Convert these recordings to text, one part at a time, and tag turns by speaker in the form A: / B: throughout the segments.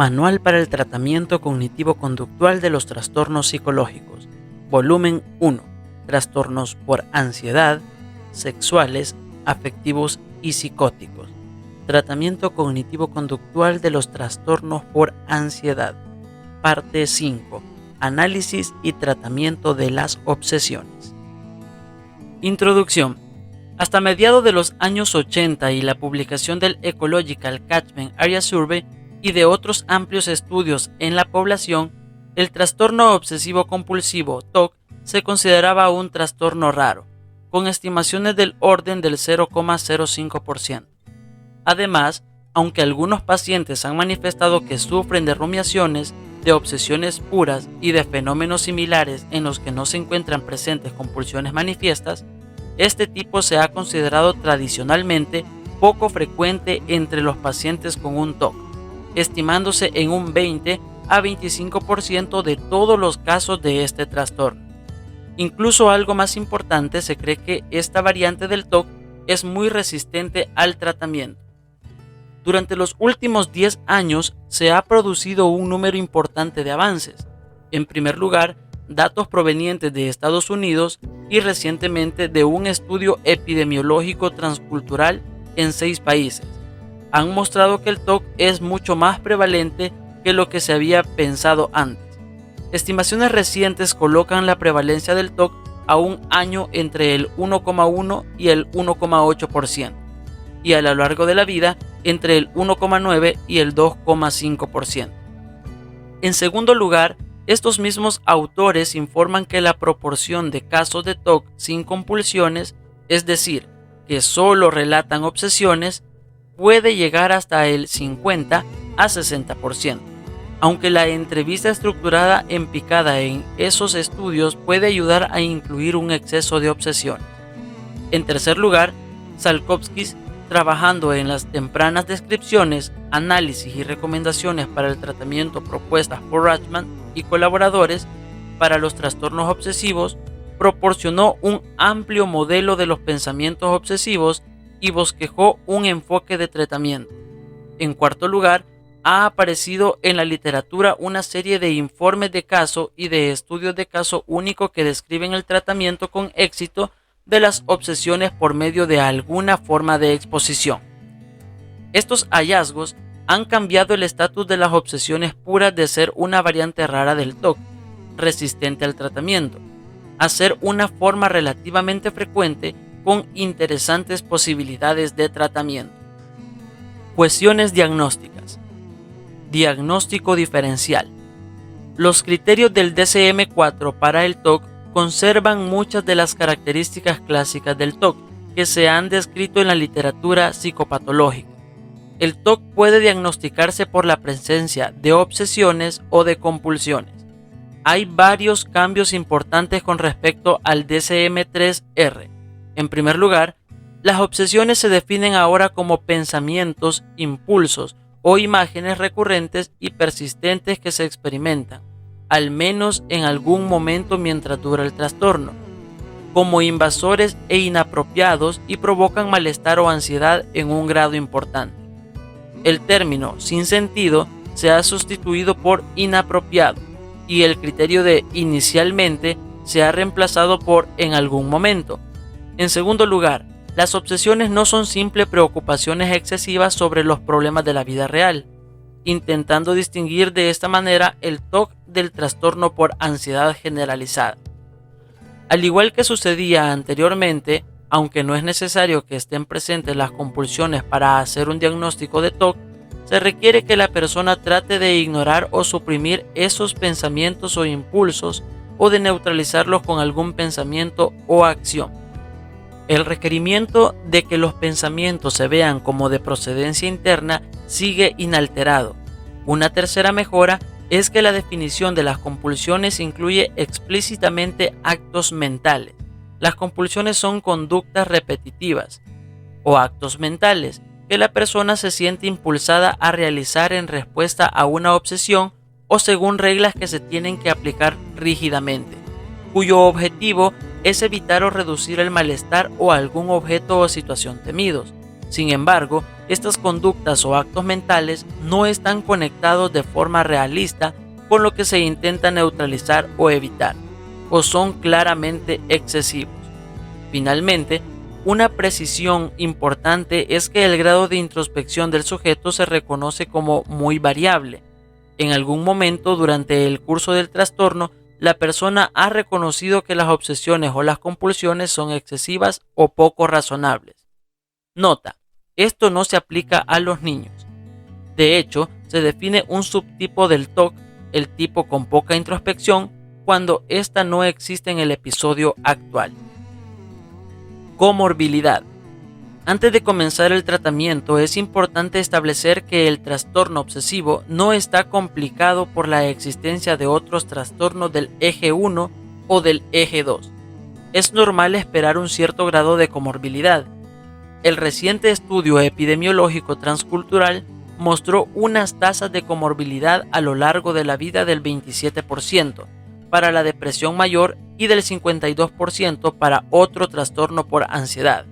A: Manual para el tratamiento cognitivo-conductual de los trastornos psicológicos. Volumen 1. Trastornos por ansiedad, sexuales, afectivos y psicóticos. Tratamiento cognitivo-conductual de los trastornos por ansiedad. Parte 5. Análisis y tratamiento de las obsesiones. Introducción. Hasta mediados de los años 80 y la publicación del Ecological Catchment Area Survey y de otros amplios estudios en la población, el trastorno obsesivo-compulsivo TOC se consideraba un trastorno raro, con estimaciones del orden del 0,05%. Además, aunque algunos pacientes han manifestado que sufren de rumiaciones, de obsesiones puras y de fenómenos similares en los que no se encuentran presentes compulsiones manifiestas, este tipo se ha considerado tradicionalmente poco frecuente entre los pacientes con un TOC, estimándose en un 20 a 25% de todos los casos de este trastorno. Incluso algo más importante, se cree que esta variante del TOC es muy resistente al tratamiento. Durante los últimos 10 años se ha producido un número importante de avances. En primer lugar, datos provenientes de Estados Unidos y recientemente de un estudio epidemiológico transcultural en 6 países han mostrado que el TOC es mucho más prevalente que lo que se había pensado antes. Estimaciones recientes colocan la prevalencia del TOC a un año entre el 1,1 y el 1,8%, y a lo largo de la vida entre el 1,9 y el 2,5%. En segundo lugar, estos mismos autores informan que la proporción de casos de TOC sin compulsiones, es decir, que solo relatan obsesiones, puede llegar hasta el 50 a 60%, aunque la entrevista estructurada en picada en esos estudios puede ayudar a incluir un exceso de obsesiones. En tercer lugar, Salkovskis, trabajando en las tempranas descripciones, análisis y recomendaciones para el tratamiento propuestas por Rachman y colaboradores para los trastornos obsesivos, proporcionó un amplio modelo de los pensamientos obsesivos y bosquejó un enfoque de tratamiento. En cuarto lugar, ha aparecido en la literatura una serie de informes de caso y de estudios de caso único que describen el tratamiento con éxito de las obsesiones por medio de alguna forma de exposición. Estos hallazgos han cambiado el estatus de las obsesiones puras de ser una variante rara del TOC, resistente al tratamiento, a ser una forma relativamente frecuente con interesantes posibilidades de tratamiento. Cuestiones diagnósticas. Diagnóstico diferencial. Los criterios del DSM-4 para el TOC conservan muchas de las características clásicas del TOC que se han descrito en la literatura psicopatológica. El TOC puede diagnosticarse por la presencia de obsesiones o de compulsiones. Hay varios cambios importantes con respecto al DSM-3R. En primer lugar, las obsesiones se definen ahora como pensamientos, impulsos o imágenes recurrentes y persistentes que se experimentan, al menos en algún momento mientras dura el trastorno, como invasores e inapropiados y provocan malestar o ansiedad en un grado importante. El término sin sentido se ha sustituido por inapropiado y el criterio de inicialmente se ha reemplazado por en algún momento. En segundo lugar, las obsesiones no son simples preocupaciones excesivas sobre los problemas de la vida real, intentando distinguir de esta manera el TOC del trastorno por ansiedad generalizada. Al igual que sucedía anteriormente, aunque no es necesario que estén presentes las compulsiones para hacer un diagnóstico de TOC, se requiere que la persona trate de ignorar o suprimir esos pensamientos o impulsos o de neutralizarlos con algún pensamiento o acción. El requerimiento de que los pensamientos se vean como de procedencia interna sigue inalterado. Una tercera mejora es que la definición de las compulsiones incluye explícitamente actos mentales. Las compulsiones son conductas repetitivas o actos mentales que la persona se siente impulsada a realizar en respuesta a una obsesión o según reglas que se tienen que aplicar rígidamente, cuyo objetivo es evitar o reducir el malestar o algún objeto o situación temidos, Sin embargo, estas conductas o actos mentales no están conectados de forma realista con lo que se intenta neutralizar o evitar, o son claramente excesivos. Finalmente, una precisión importante es que el grado de introspección del sujeto se reconoce como muy variable. En algún momento durante el curso del trastorno, la persona ha reconocido que las obsesiones o las compulsiones son excesivas o poco razonables. Nota: esto no se aplica a los niños. De hecho, se define un subtipo del TOC, el tipo con poca introspección, cuando ésta no existe en el episodio actual. Comorbilidad. Antes de comenzar el tratamiento, es importante establecer que el trastorno obsesivo no está complicado por la existencia de otros trastornos del eje 1 o del eje 2. Es normal esperar un cierto grado de comorbilidad. El reciente estudio epidemiológico transcultural mostró unas tasas de comorbilidad a lo largo de la vida del 27% para la depresión mayor y del 52% para otro trastorno por ansiedad.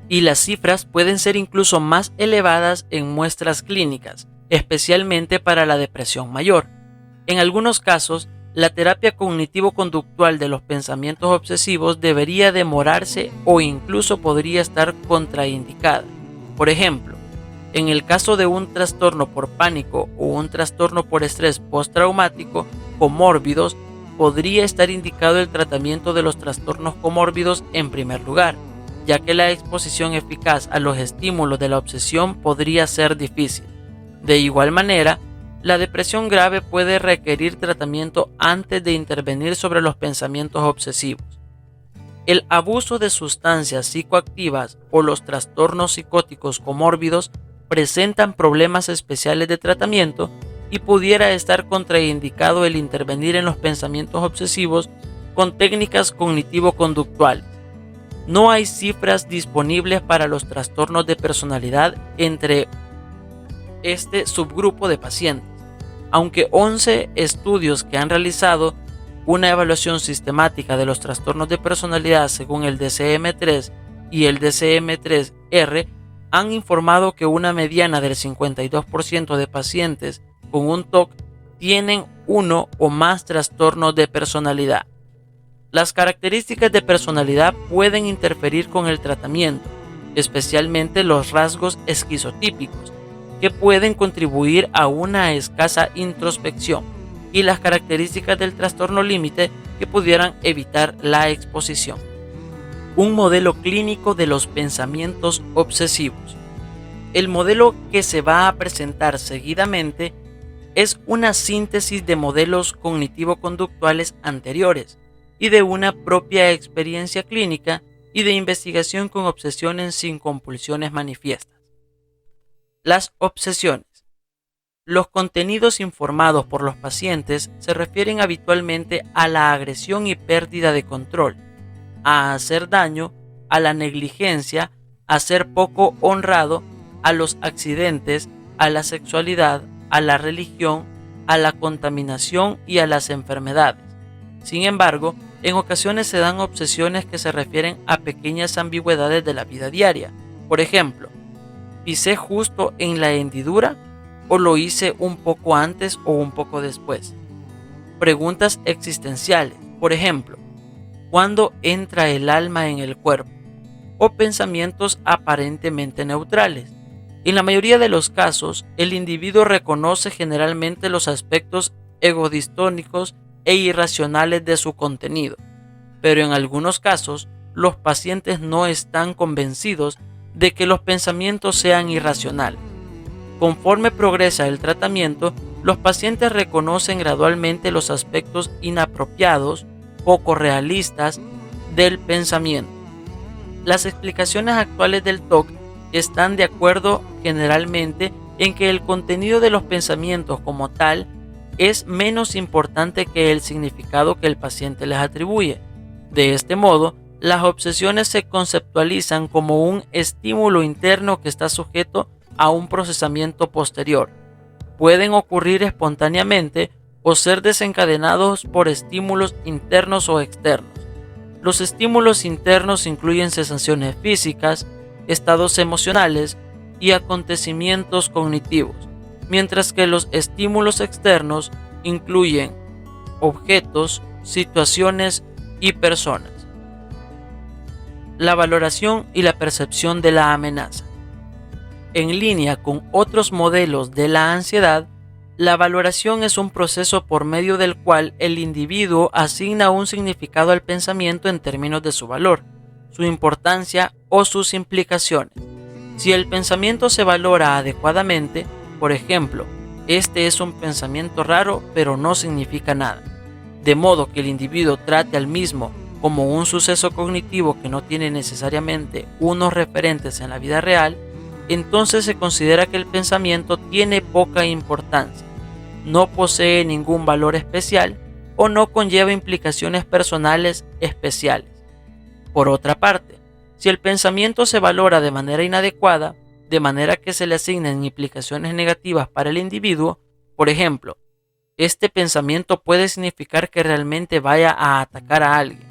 A: Y las cifras pueden ser incluso más elevadas en muestras clínicas, especialmente para la depresión mayor. En algunos casos, la terapia cognitivo-conductual de los pensamientos obsesivos debería demorarse o incluso podría estar contraindicada. Por ejemplo, en el caso de un trastorno por pánico o un trastorno por estrés postraumático comórbidos, podría estar indicado el tratamiento de los trastornos comórbidos en primer lugar, ya que la exposición eficaz a los estímulos de la obsesión podría ser difícil. De igual manera, la depresión grave puede requerir tratamiento antes de intervenir sobre los pensamientos obsesivos. El abuso de sustancias psicoactivas o los trastornos psicóticos comórbidos presentan problemas especiales de tratamiento y pudiera estar contraindicado el intervenir en los pensamientos obsesivos con técnicas cognitivo-conductuales. No hay cifras disponibles para los trastornos de personalidad entre este subgrupo de pacientes, aunque 11 estudios que han realizado una evaluación sistemática de los trastornos de personalidad según el DSM-3 y el DSM-3R han informado que una mediana del 52% de pacientes con un TOC tienen uno o más trastornos de personalidad. Las características de personalidad pueden interferir con el tratamiento, especialmente los rasgos esquizotípicos, que pueden contribuir a una escasa introspección, y las características del trastorno límite que pudieran evitar la exposición. Un modelo clínico de los pensamientos obsesivos. El modelo que se va a presentar seguidamente es una síntesis de modelos cognitivo-conductuales anteriores y de una propia experiencia clínica y de investigación con obsesiones sin compulsiones manifiestas. Las obsesiones. Los contenidos informados por los pacientes se refieren habitualmente a la agresión y pérdida de control, a hacer daño, a la negligencia, a ser poco honrado, a los accidentes, a la sexualidad, a la religión, a la contaminación y a las enfermedades. Sin embargo, en ocasiones se dan obsesiones que se refieren a pequeñas ambigüedades de la vida diaria. Por ejemplo, ¿pisé justo en la hendidura o lo hice un poco antes o un poco después? Preguntas existenciales. Por ejemplo, ¿cuándo entra el alma en el cuerpo? O pensamientos aparentemente neutrales. En la mayoría de los casos, el individuo reconoce generalmente los aspectos egodistónicos e irracionales de su contenido, pero en algunos casos, los pacientes no están convencidos de que los pensamientos sean irracionales. Conforme progresa el tratamiento, los pacientes reconocen gradualmente los aspectos inapropiados, poco realistas, del pensamiento. Las explicaciones actuales del TOC están de acuerdo generalmente en que el contenido de los pensamientos como tal es menos importante que el significado que el paciente les atribuye. De este modo, las obsesiones se conceptualizan como un estímulo interno que está sujeto a un procesamiento posterior. Pueden ocurrir espontáneamente o ser desencadenados por estímulos internos o externos. Los estímulos internos incluyen sensaciones físicas, estados emocionales y acontecimientos cognitivos, mientras que los estímulos externos incluyen objetos, situaciones y personas. La valoración y la percepción de la amenaza. En línea con otros modelos de la ansiedad, la valoración es un proceso por medio del cual el individuo asigna un significado al pensamiento en términos de su valor, su importancia o sus implicaciones. Si el pensamiento se valora adecuadamente, por ejemplo, este es un pensamiento raro pero no significa nada, de modo que el individuo trate al mismo como un suceso cognitivo que no tiene necesariamente unos referentes en la vida real, entonces se considera que el pensamiento tiene poca importancia, no posee ningún valor especial o no conlleva implicaciones personales especiales. Por otra parte, si el pensamiento se valora de manera inadecuada, de manera que se le asignen implicaciones negativas para el individuo, por ejemplo, este pensamiento puede significar que realmente vaya a atacar a alguien,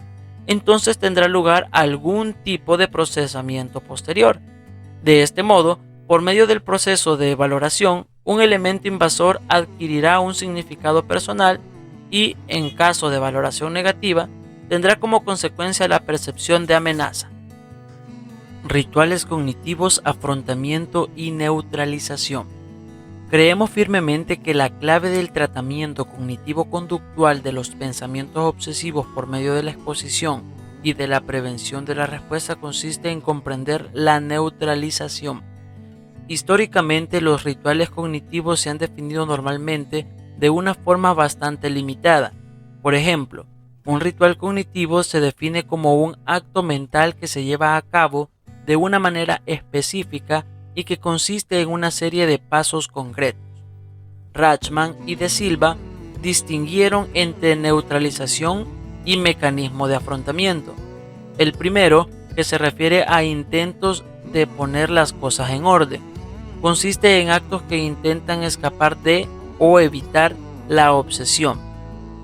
A: entonces tendrá lugar algún tipo de procesamiento posterior. De este modo, por medio del proceso de valoración, un elemento invasor adquirirá un significado personal y, en caso de valoración negativa, tendrá como consecuencia la percepción de amenaza. Rituales cognitivos, afrontamiento y neutralización. Creemos firmemente que la clave del tratamiento cognitivo-conductual de los pensamientos obsesivos por medio de la exposición y de la prevención de la respuesta consiste en comprender la neutralización. Históricamente, los rituales cognitivos se han definido normalmente de una forma bastante limitada. Por ejemplo, un ritual cognitivo se define como un acto mental que se lleva a cabo de una manera específica y que consiste en una serie de pasos concretos. Rachman y De Silva distinguieron entre neutralización y mecanismo de afrontamiento. El primero, que se refiere a intentos de poner las cosas en orden, consiste en actos que intentan escapar de o evitar la obsesión.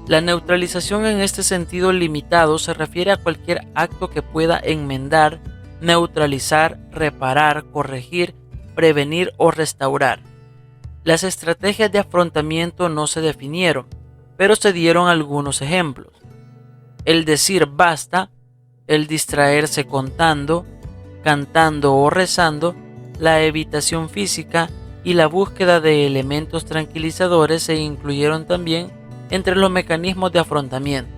A: La neutralización en este sentido limitado se refiere a cualquier acto que pueda enmendar, neutralizar, reparar, corregir, prevenir o restaurar. Las estrategias de afrontamiento no se definieron, pero se dieron algunos ejemplos. El decir basta, el distraerse contando, cantando o rezando, la evitación física y la búsqueda de elementos tranquilizadores se incluyeron también entre los mecanismos de afrontamiento.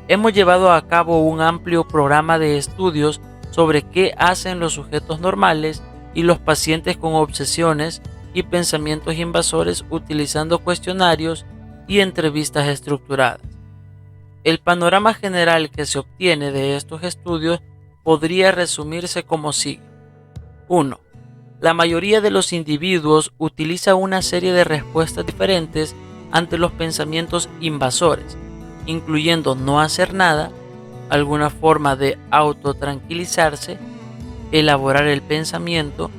A: Hemos llevado a cabo un amplio programa de estudios sobre qué hacen los sujetos normales y los pacientes con obsesiones y pensamientos invasores utilizando cuestionarios y entrevistas estructuradas. El panorama general que se obtiene de estos estudios podría resumirse como sigue. 1. La mayoría de los individuos utiliza una serie de respuestas diferentes ante los pensamientos invasores, incluyendo no hacer nada, alguna forma de autotranquilizarse, elaborar el pensamiento,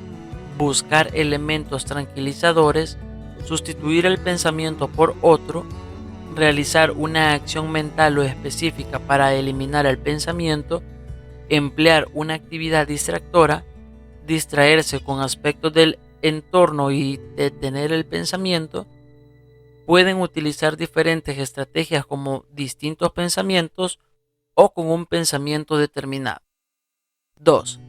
A: buscar elementos tranquilizadores, sustituir el pensamiento por otro, realizar una acción mental o específica para eliminar el pensamiento, emplear una actividad distractora, distraerse con aspectos del entorno y detener el pensamiento. Pueden utilizar diferentes estrategias como distintos pensamientos o con un pensamiento determinado. 2.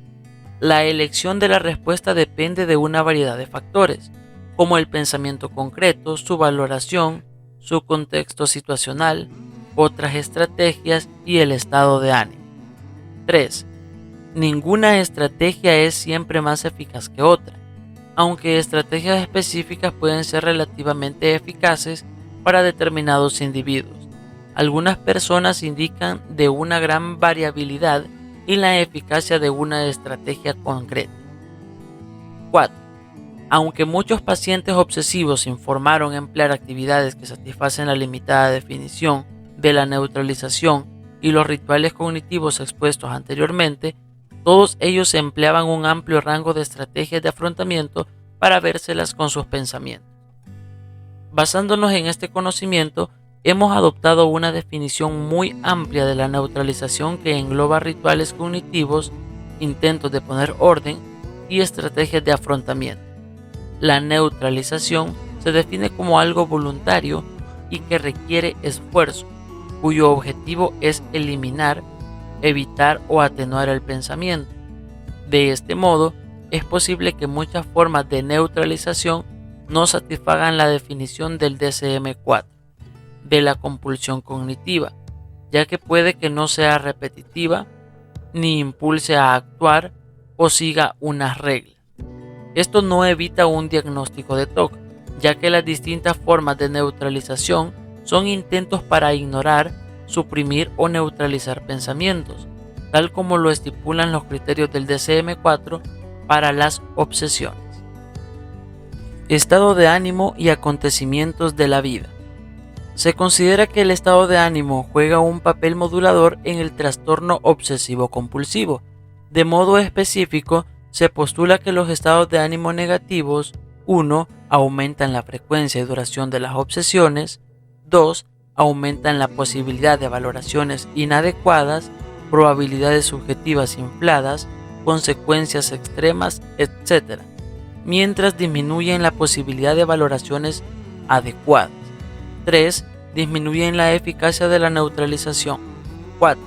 A: La elección de la respuesta depende de una variedad de factores, como el pensamiento concreto, su valoración, su contexto situacional, otras estrategias y el estado de ánimo. 3. Ninguna estrategia es siempre más eficaz que otra, aunque estrategias específicas pueden ser relativamente eficaces para determinados individuos. Algunas personas indican de una gran variabilidad en la eficacia de una estrategia concreta. 4. Aunque muchos pacientes obsesivos informaron emplear actividades que satisfacen la limitada definición de la neutralización y los rituales cognitivos expuestos anteriormente, todos ellos empleaban un amplio rango de estrategias de afrontamiento para vérselas con sus pensamientos. Basándonos en este conocimiento, hemos adoptado una definición muy amplia de la neutralización que engloba rituales cognitivos intentos de poner orden y estrategias de afrontamiento. La neutralización se define como algo voluntario y que requiere esfuerzo, cuyo objetivo es eliminar, evitar o atenuar el pensamiento. De este modo, es posible que muchas formas de neutralización no satisfagan la definición del DSM-4 de la compulsión cognitiva, ya que puede que no sea repetitiva, ni impulse a actuar o siga unas reglas. Esto no evita un diagnóstico de TOC, ya que las distintas formas de neutralización son intentos para ignorar, suprimir o neutralizar pensamientos, tal como lo estipulan los criterios del DSM-4 para las obsesiones. Estado de ánimo y acontecimientos de la vida. Se considera que el estado de ánimo juega un papel modulador en el trastorno obsesivo-compulsivo. De modo específico, se postula que los estados de ánimo negativos: 1. Aumentan la frecuencia y duración de las obsesiones. 2. Aumentan la posibilidad de valoraciones inadecuadas, probabilidades subjetivas infladas, consecuencias extremas, etc., mientras disminuyen la posibilidad de valoraciones adecuadas. 3. Disminuyen la eficacia de la neutralización. 4.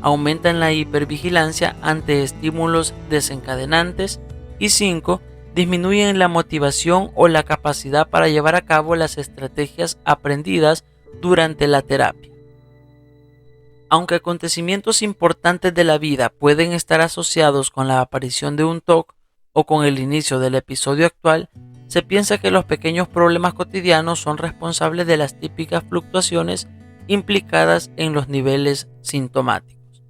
A: Aumentan la hipervigilancia ante estímulos desencadenantes. Y 5. Disminuyen la motivación o la capacidad para llevar a cabo las estrategias aprendidas durante la terapia. Aunque acontecimientos importantes de la vida pueden estar asociados con la aparición de un TOC o con el inicio del episodio actual, se piensa que los pequeños problemas cotidianos son responsables de las típicas fluctuaciones implicadas en los niveles sintomáticos.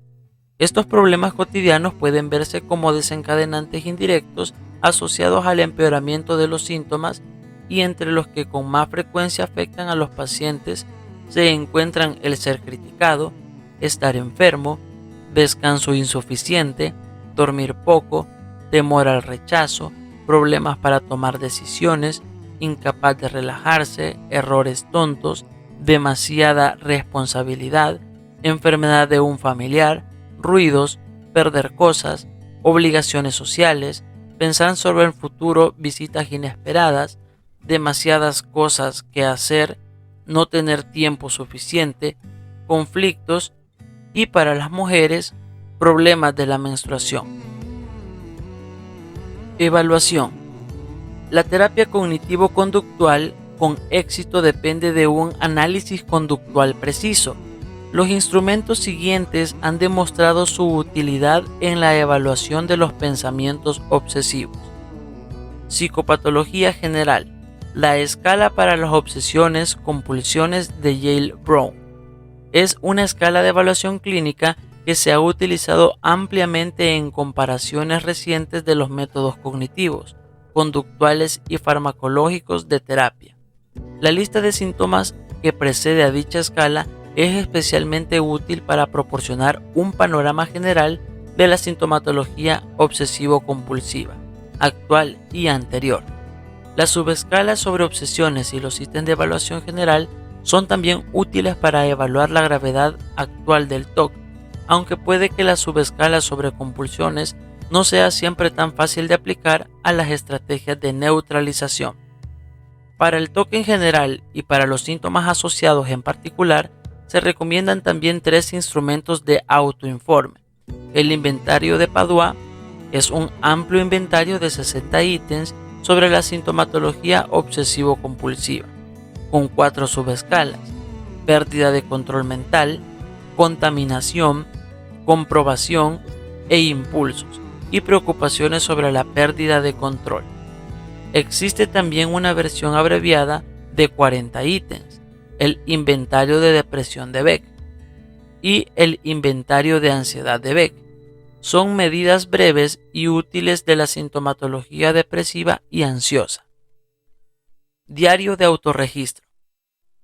A: Estos problemas cotidianos pueden verse como desencadenantes indirectos asociados al empeoramiento de los síntomas, y entre los que con más frecuencia afectan a los pacientes se encuentran el ser criticado, estar enfermo, descanso insuficiente, dormir poco, temor al rechazo, problemas para tomar decisiones, incapaz de relajarse, errores tontos, demasiada responsabilidad, enfermedad de un familiar, ruidos, perder cosas, obligaciones sociales, pensar sobre el futuro, visitas inesperadas, demasiadas cosas que hacer, no tener tiempo suficiente, conflictos y, para las mujeres, problemas de la menstruación. Evaluación. La terapia cognitivo-conductual con éxito depende de un análisis conductual preciso. Los instrumentos siguientes han demostrado su utilidad en la evaluación de los pensamientos obsesivos. Psicopatología general. La escala para las obsesiones compulsiones de Yale Brown es una escala de evaluación clínica que se ha utilizado ampliamente en comparaciones recientes de los métodos cognitivos, conductuales y farmacológicos de terapia. La lista de síntomas que precede a dicha escala es especialmente útil para proporcionar un panorama general de la sintomatología obsesivo-compulsiva, actual y anterior. Las subescalas sobre obsesiones y los ítems de evaluación general son también útiles para evaluar la gravedad actual del TOC, aunque puede que la subescala sobre compulsiones no sea siempre tan fácil de aplicar a las estrategias de neutralización. Para el TOC en general y para los síntomas asociados en particular, se recomiendan también 3 instrumentos de autoinforme. El inventario de Padua es un amplio inventario de 60 ítems sobre la sintomatología obsesivo-compulsiva, con 4 subescalas: pérdida de control mental, contaminación, comprobación e impulsos, y preocupaciones sobre la pérdida de control. Existe también una versión abreviada de 40 ítems, el inventario de depresión de Beck y el inventario de ansiedad de Beck. Son medidas breves y útiles de la sintomatología depresiva y ansiosa. Diario de autorregistro.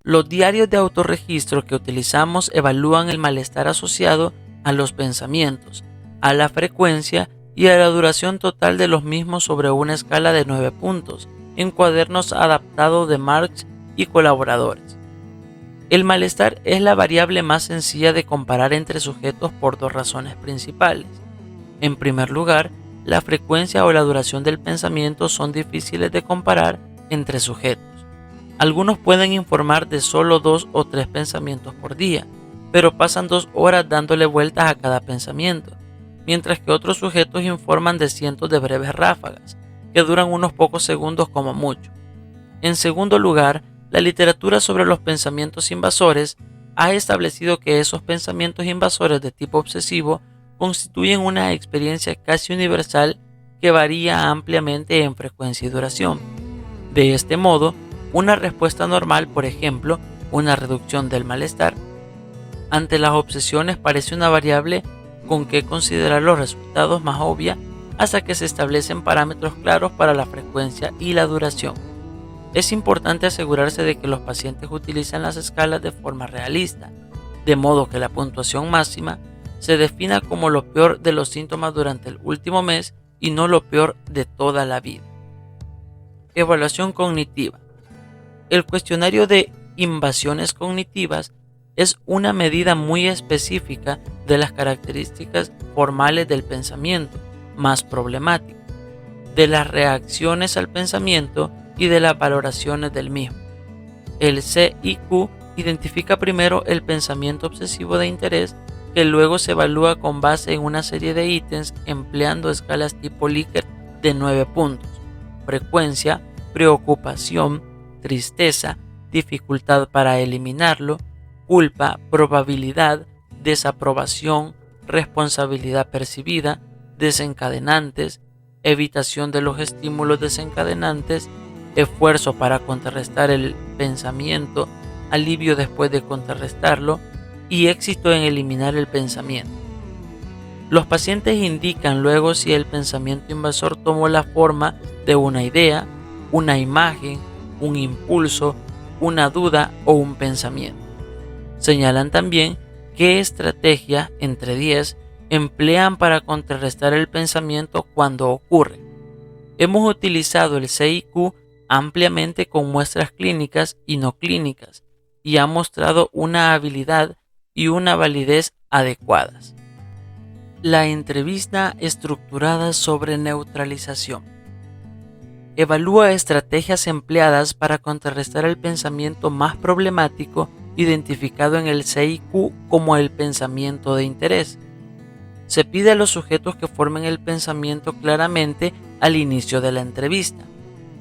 A: Los diarios de autorregistro que utilizamos evalúan el malestar asociado a los pensamientos, a la frecuencia y a la duración total de los mismos sobre una escala de 9 puntos, en cuadernos adaptados de Marx y colaboradores. El malestar es la variable más sencilla de comparar entre sujetos por 2 razones principales. En primer lugar, la frecuencia o la duración del pensamiento son difíciles de comparar entre sujetos. Algunos pueden informar de solo 2 o 3 pensamientos por día, pero pasan 2 horas dándole vueltas a cada pensamiento, mientras que otros sujetos informan de cientos de breves ráfagas, que duran unos pocos segundos como mucho. En segundo lugar, la literatura sobre los pensamientos invasores ha establecido que esos pensamientos invasores de tipo obsesivo constituyen una experiencia casi universal que varía ampliamente en frecuencia y duración. De este modo, una respuesta normal, por ejemplo, una reducción del malestar, ante las obsesiones parece una variable con que considerar los resultados más obvia hasta que se establecen parámetros claros para la frecuencia y la duración. Es importante asegurarse de que los pacientes utilizan las escalas de forma realista, de modo que la puntuación máxima se defina como lo peor de los síntomas durante el último mes y no lo peor de toda la vida. Evaluación cognitiva. El cuestionario de invasiones cognitivas es una medida muy específica de las características formales del pensamiento más problemático, de las reacciones al pensamiento y de las valoraciones del mismo. El CIQ identifica primero el pensamiento obsesivo de interés, que luego se evalúa con base en una serie de ítems empleando escalas tipo Likert de 9 puntos: frecuencia, preocupación, tristeza, dificultad para eliminarlo, culpa, probabilidad, desaprobación, responsabilidad percibida, desencadenantes, evitación de los estímulos desencadenantes, esfuerzo para contrarrestar el pensamiento, alivio después de contrarrestarlo y éxito en eliminar el pensamiento. Los pacientes indican luego si el pensamiento invasor tomó la forma de una idea, una imagen, un impulso, una duda o un pensamiento. Señalan también qué estrategia, entre 10, emplean para contrarrestar el pensamiento cuando ocurre. Hemos utilizado el CIQ ampliamente con muestras clínicas y no clínicas y ha mostrado una habilidad y una validez adecuadas. La entrevista estructurada sobre neutralización. Evalúa estrategias empleadas para contrarrestar el pensamiento más problemático identificado en el CIQ como el pensamiento de interés. Se pide a los sujetos que formen el pensamiento claramente al inicio de la entrevista.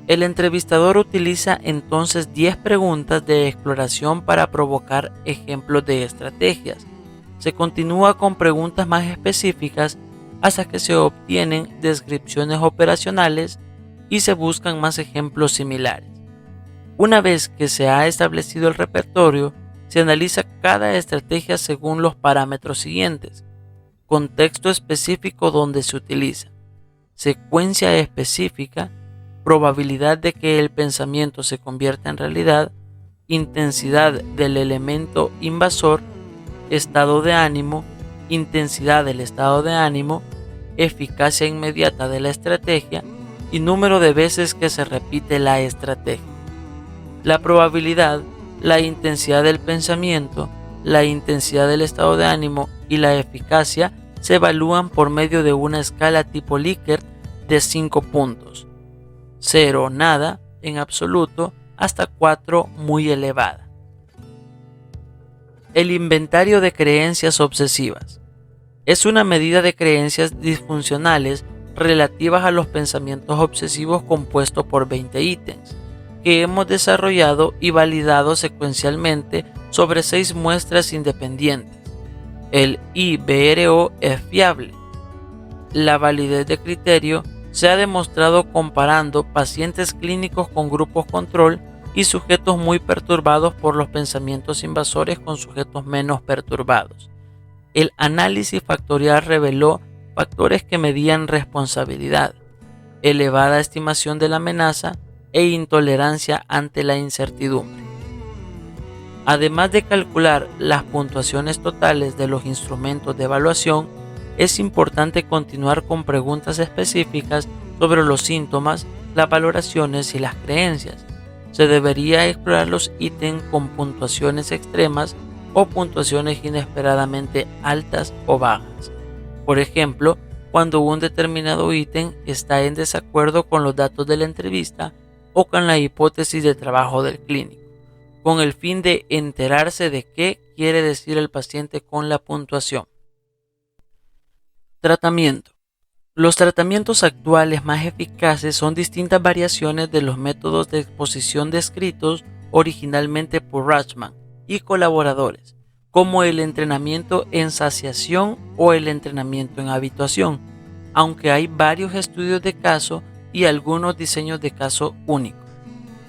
A: El entrevistador utiliza entonces 10 preguntas de exploración para provocar ejemplos de estrategias. Se continúa con preguntas más específicas hasta que se obtienen descripciones operacionales y se buscan más ejemplos similares. Una vez que se ha establecido el repertorio, se analiza cada estrategia según los parámetros siguientes: contexto específico donde se utiliza, secuencia específica, probabilidad de que el pensamiento se convierta en realidad, intensidad del elemento invasor, estado de ánimo, intensidad del estado de ánimo, eficacia inmediata de la estrategia y número de veces que se repite la estrategia. La probabilidad, la intensidad del pensamiento, la intensidad del estado de ánimo y la eficacia se evalúan por medio de una escala tipo Likert de 5 puntos: 0 nada en absoluto hasta 4 muy elevada. El inventario de creencias obsesivas es una medida de creencias disfuncionales relativas a los pensamientos obsesivos compuesto por 20 ítems, que hemos desarrollado y validado secuencialmente sobre 6 muestras independientes. El IBRO es fiable. La validez de criterio se ha demostrado comparando pacientes clínicos con grupos control y sujetos muy perturbados por los pensamientos invasores con sujetos menos perturbados. El análisis factorial reveló factores que medían responsabilidad, elevada estimación de la amenaza e intolerancia ante la incertidumbre. Además de calcular las puntuaciones totales de los instrumentos de evaluación, es importante continuar con preguntas específicas sobre los síntomas, las valoraciones y las creencias. Se debería explorar los ítems con puntuaciones extremas o puntuaciones inesperadamente altas o bajas. Por ejemplo, cuando un determinado ítem está en desacuerdo con los datos de la entrevista o con la hipótesis de trabajo del clínico, con el fin de enterarse de qué quiere decir el paciente con la puntuación. Tratamiento. Los tratamientos actuales más eficaces son distintas variaciones de los métodos de exposición descritos originalmente por Rachman y colaboradores, como el entrenamiento en saciación o el entrenamiento en habituación, aunque hay varios estudios de caso y algunos diseños de caso únicos.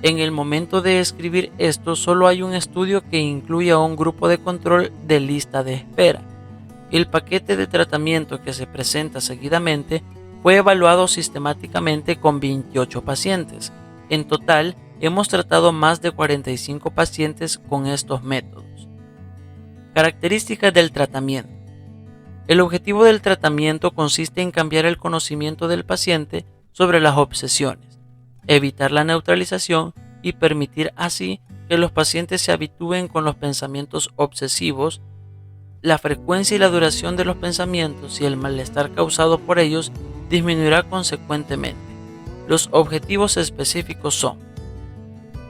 A: En el momento de escribir esto, solo hay un estudio que incluye a un grupo de control de lista de espera. El paquete de tratamiento que se presenta seguidamente fue evaluado sistemáticamente con 28 pacientes. En total, hemos tratado más de 45 pacientes con estos métodos. Características del tratamiento. El objetivo del tratamiento consiste en cambiar el conocimiento del paciente sobre las obsesiones, evitar la neutralización y permitir así que los pacientes se habitúen con los pensamientos obsesivos. La frecuencia y la duración de los pensamientos y el malestar causado por ellos disminuirá consecuentemente. Los objetivos específicos son: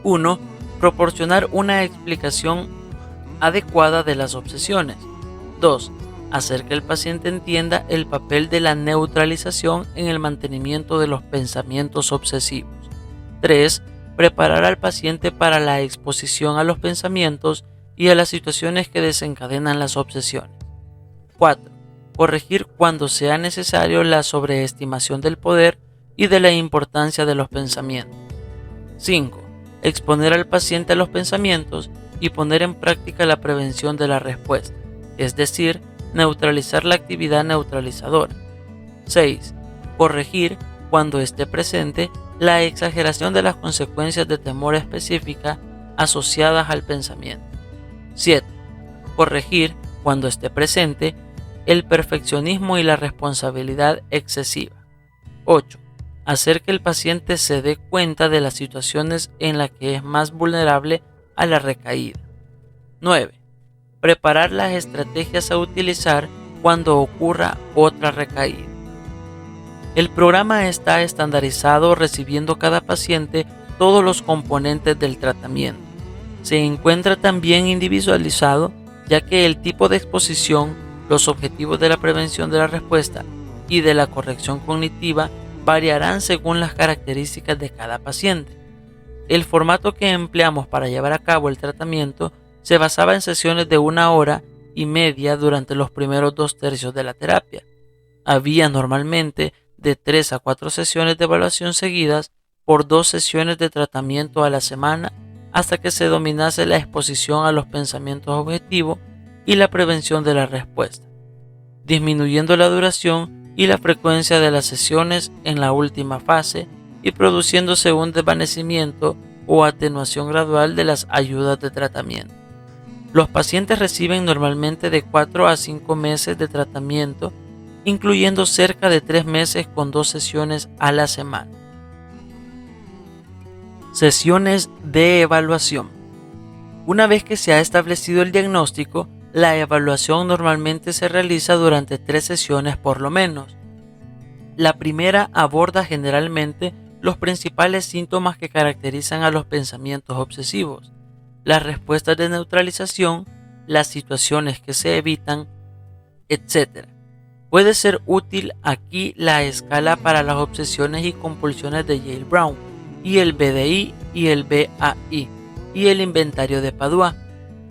A: 1. Proporcionar una explicación adecuada de las obsesiones. 2. Hacer que el paciente entienda el papel de la neutralización en el mantenimiento de los pensamientos obsesivos. 3. Preparar al paciente para la exposición a los pensamientos y a las situaciones que desencadenan las obsesiones. 4. Corregir cuando sea necesario la sobreestimación del poder y de la importancia de los pensamientos. 5. Exponer al paciente a los pensamientos y poner en práctica la prevención de la respuesta, es decir, neutralizar la actividad neutralizadora. 6. Corregir, cuando esté presente, la exageración de las consecuencias de temor específica asociadas al pensamiento. 7. Corregir, cuando esté presente, el perfeccionismo y la responsabilidad excesiva. 8. Hacer que el paciente se dé cuenta de las situaciones en las que es más vulnerable a la recaída. 9. Preparar las estrategias a utilizar cuando ocurra otra recaída. El programa está estandarizado, recibiendo cada paciente todos los componentes del tratamiento. Se encuentra también individualizado, ya que el tipo de exposición, los objetivos de la prevención de la respuesta y de la corrección cognitiva variarán según las características de cada paciente. El formato que empleamos para llevar a cabo el tratamiento se basaba en sesiones de 1 hora y media durante los primeros 2/3 de la terapia. Había normalmente de 3 a 4 sesiones de evaluación seguidas por 2 sesiones de tratamiento a la semana hasta que se dominase la exposición a los pensamientos objetivos y la prevención de la respuesta, disminuyendo la duración y la frecuencia de las sesiones en la última fase y produciéndose un desvanecimiento o atenuación gradual de las ayudas de tratamiento. Los pacientes reciben normalmente de 4 a 5 meses de tratamiento, incluyendo cerca de 3 meses con 2 sesiones a la semana. Sesiones de evaluación. Una vez que se ha establecido el diagnóstico, la evaluación normalmente se realiza durante 3 sesiones por lo menos. La primera aborda generalmente los principales síntomas que caracterizan a los pensamientos obsesivos, las respuestas de neutralización, las situaciones que se evitan, etc. Puede ser útil aquí la escala para las obsesiones y compulsiones de Yale Brown, y el BDI y el BAI, y el inventario de Padua.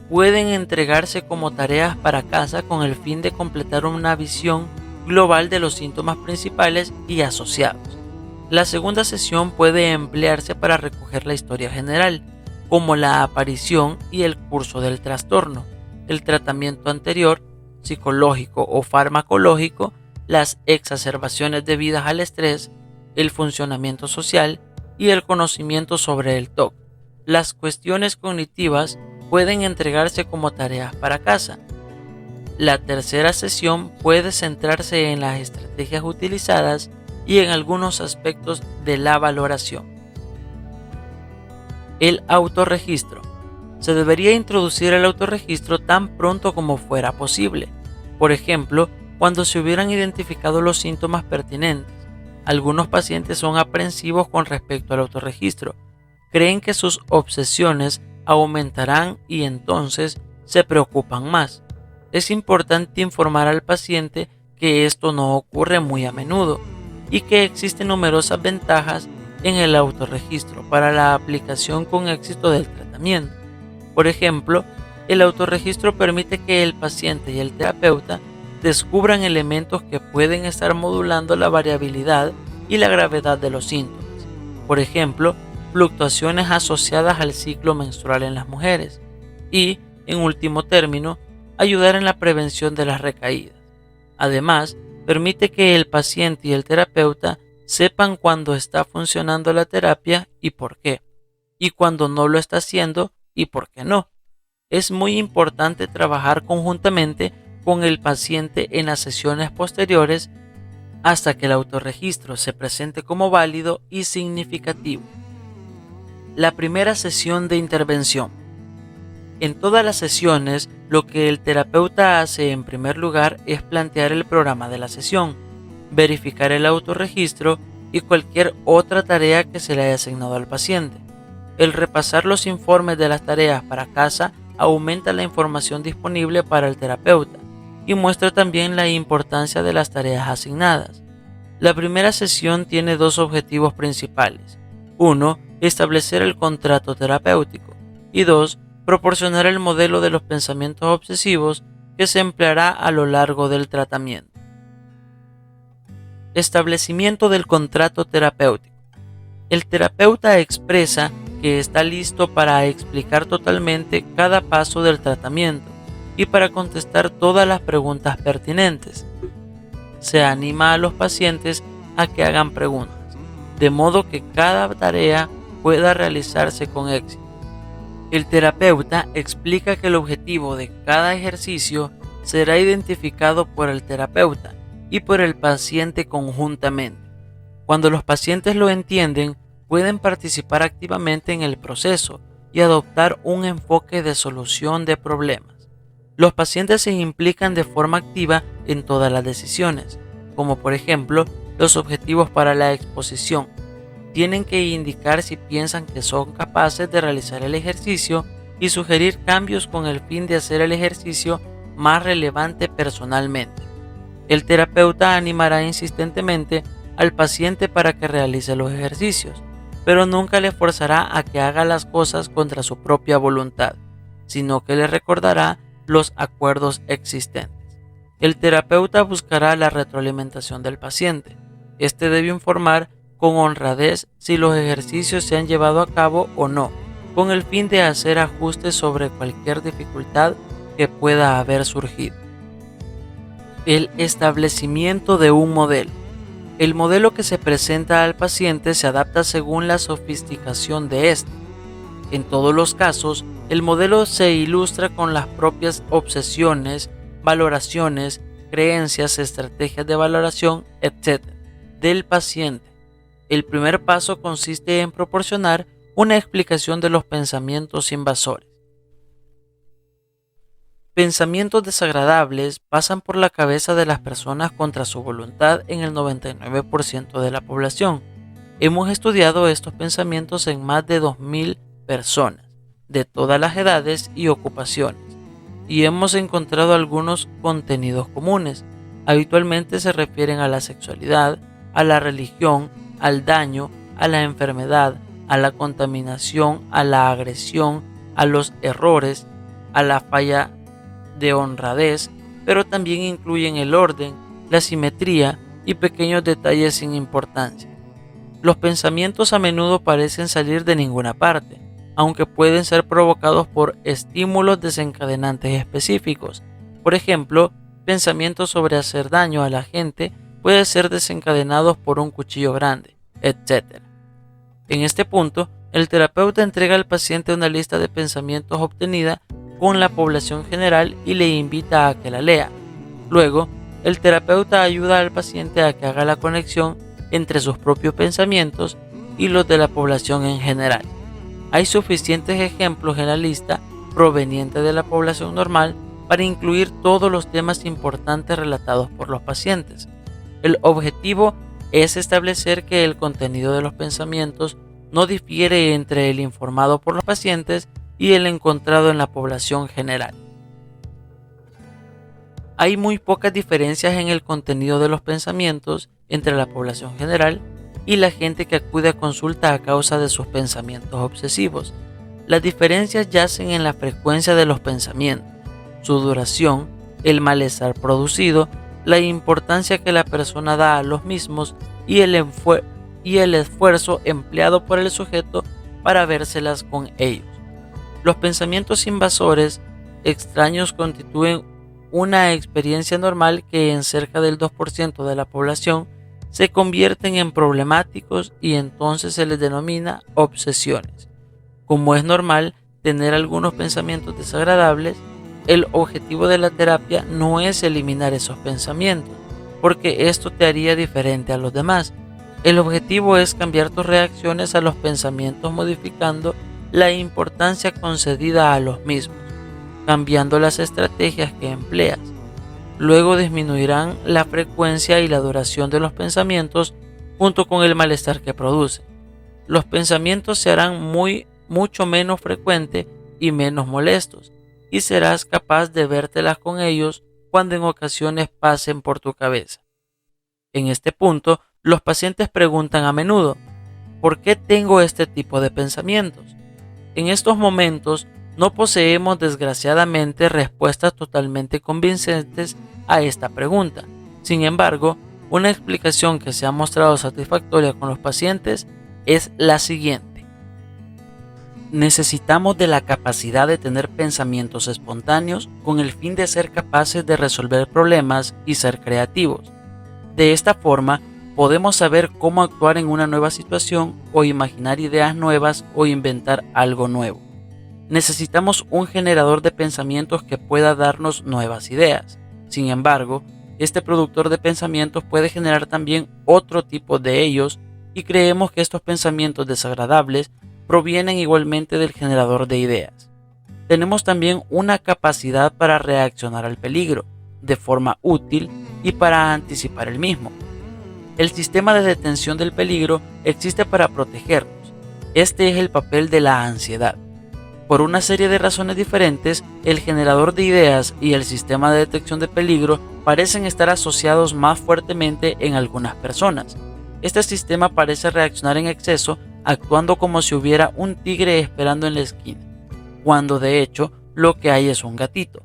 A: Pueden entregarse como tareas para casa con el fin de completar una visión global de los síntomas principales y asociados. La segunda sesión puede emplearse para recoger la historia general, como la aparición y el curso del trastorno, el tratamiento anterior, psicológico o farmacológico, las exacerbaciones debidas al estrés, el funcionamiento social y el conocimiento sobre el TOC. Las cuestiones cognitivas pueden entregarse como tareas para casa. La tercera sesión puede centrarse en las estrategias utilizadas y en algunos aspectos de la valoración. El autorregistro. Se debería introducir el autorregistro tan pronto como fuera posible. Por ejemplo, cuando se hubieran identificado los síntomas pertinentes. Algunos pacientes son aprensivos con respecto al autorregistro. Creen que sus obsesiones aumentarán y entonces se preocupan más. Es importante informar al paciente que esto no ocurre muy a menudo y que existen numerosas ventajas en el autorregistro para la aplicación con éxito del tratamiento. Por ejemplo, el autorregistro permite que el paciente y el terapeuta descubran elementos que pueden estar modulando la variabilidad y la gravedad de los síntomas. Por ejemplo, fluctuaciones asociadas al ciclo menstrual en las mujeres y, en último término, ayudar en la prevención de las recaídas. Además, permite que el paciente y el terapeuta sepan cuándo está funcionando la terapia y por qué, y cuándo no lo está haciendo y por qué no. Es muy importante trabajar conjuntamente con el paciente en las sesiones posteriores hasta que el autorregistro se presente como válido y significativo. La primera sesión de intervención. En todas las sesiones, lo que el terapeuta hace en primer lugar es plantear el programa de la sesión, verificar el autorregistro y cualquier otra tarea que se le haya asignado al paciente. El repasar los informes de las tareas para casa aumenta la información disponible para el terapeuta y muestra también la importancia de las tareas asignadas. La primera sesión tiene dos objetivos principales. 1. Establecer el contrato terapéutico y 2. Proporcionar el modelo de los pensamientos obsesivos que se empleará a lo largo del tratamiento. Establecimiento del contrato terapéutico. El terapeuta expresa que está listo para explicar totalmente cada paso del tratamiento y para contestar todas las preguntas pertinentes. Se anima a los pacientes a que hagan preguntas, de modo que cada tarea pueda realizarse con éxito. El terapeuta explica que el objetivo de cada ejercicio será identificado por el terapeuta y por el paciente conjuntamente. Cuando los pacientes lo entienden, pueden participar activamente en el proceso y adoptar un enfoque de solución de problemas. Los pacientes se implican de forma activa en todas las decisiones, como por ejemplo los objetivos para la exposición. Tienen que indicar si piensan que son capaces de realizar el ejercicio y sugerir cambios con el fin de hacer el ejercicio más relevante personalmente. El terapeuta animará insistentemente al paciente para que realice los ejercicios, pero nunca le forzará a que haga las cosas contra su propia voluntad, sino que le recordará los acuerdos existentes. El terapeuta buscará la retroalimentación del paciente. Este debe informar con honradez si los ejercicios se han llevado a cabo o no, con el fin de hacer ajustes sobre cualquier dificultad que pueda haber surgido. El establecimiento de un modelo. El modelo que se presenta al paciente se adapta según la sofisticación de éste. En todos los casos, el modelo se ilustra con las propias obsesiones, valoraciones, creencias, estrategias de valoración, etc. del paciente. El primer paso consiste en proporcionar una explicación de los pensamientos invasores. Pensamientos desagradables pasan por la cabeza de las personas contra su voluntad en el 99% de la población. Hemos estudiado estos pensamientos en más de 2.000 personas, de todas las edades y ocupaciones, y hemos encontrado algunos contenidos comunes. Habitualmente se refieren a la sexualidad, a la religión, al daño, a la enfermedad, a la contaminación, a la agresión, a los errores, a la falla de honradez, pero también incluyen el orden, la simetría y pequeños detalles sin importancia. Los pensamientos a menudo parecen salir de ninguna parte, aunque pueden ser provocados por estímulos desencadenantes específicos. Por ejemplo, pensamientos sobre hacer daño a la gente pueden ser desencadenados por un cuchillo grande, etc. En este punto, el terapeuta entrega al paciente una lista de pensamientos obtenida con la población general y le invita a que la lea. Luego, el terapeuta ayuda al paciente a que haga la conexión entre sus propios pensamientos y los de la población en general. Hay suficientes ejemplos en la lista provenientes de la población normal para incluir todos los temas importantes relatados por los pacientes. El objetivo es establecer que el contenido de los pensamientos no difiere entre el informado por los pacientes y el encontrado en la población general. Hay muy pocas diferencias en el contenido de los pensamientos entre la población general y la gente que acude a consulta a causa de sus pensamientos obsesivos. Las diferencias yacen en la frecuencia de los pensamientos, su duración, el malestar producido, la importancia que la persona da a los mismos y el esfuerzo empleado por el sujeto para vérselas con ellos. Los pensamientos invasores extraños constituyen una experiencia normal que en cerca del 2% de la población se convierten en problemáticos y entonces se les denomina obsesiones. Como es normal tener algunos pensamientos desagradables, el objetivo de la terapia no es eliminar esos pensamientos, porque esto te haría diferente a los demás. El objetivo es cambiar tus reacciones a los pensamientos modificando la importancia concedida a los mismos, cambiando las estrategias que empleas. Luego disminuirán la frecuencia y la duración de los pensamientos junto con el malestar que produce. Los pensamientos se harán mucho menos frecuentes y menos molestos, y serás capaz de vértelas con ellos cuando en ocasiones pasen por tu cabeza. En este punto, los pacientes preguntan a menudo, ¿por qué tengo este tipo de pensamientos? En estos momentos, no poseemos desgraciadamente respuestas totalmente convincentes a esta pregunta. Sin embargo, una explicación que se ha mostrado satisfactoria con los pacientes es la siguiente. Necesitamos de la capacidad de tener pensamientos espontáneos con el fin de ser capaces de resolver problemas y ser creativos. De esta forma, podemos saber cómo actuar en una nueva situación o imaginar ideas nuevas o inventar algo nuevo. Necesitamos un generador de pensamientos que pueda darnos nuevas ideas. Sin embargo, este productor de pensamientos puede generar también otro tipo de ellos y creemos que estos pensamientos desagradables provienen igualmente del generador de ideas. Tenemos también una capacidad para reaccionar al peligro de forma útil y para anticipar el mismo. El sistema de detención del peligro existe para protegernos. Este es el papel de la ansiedad. Por una serie de razones diferentes, el generador de ideas y el sistema de detección de peligro parecen estar asociados más fuertemente en algunas personas. Este sistema parece reaccionar en exceso, actuando como si hubiera un tigre esperando en la esquina, cuando de hecho lo que hay es un gatito.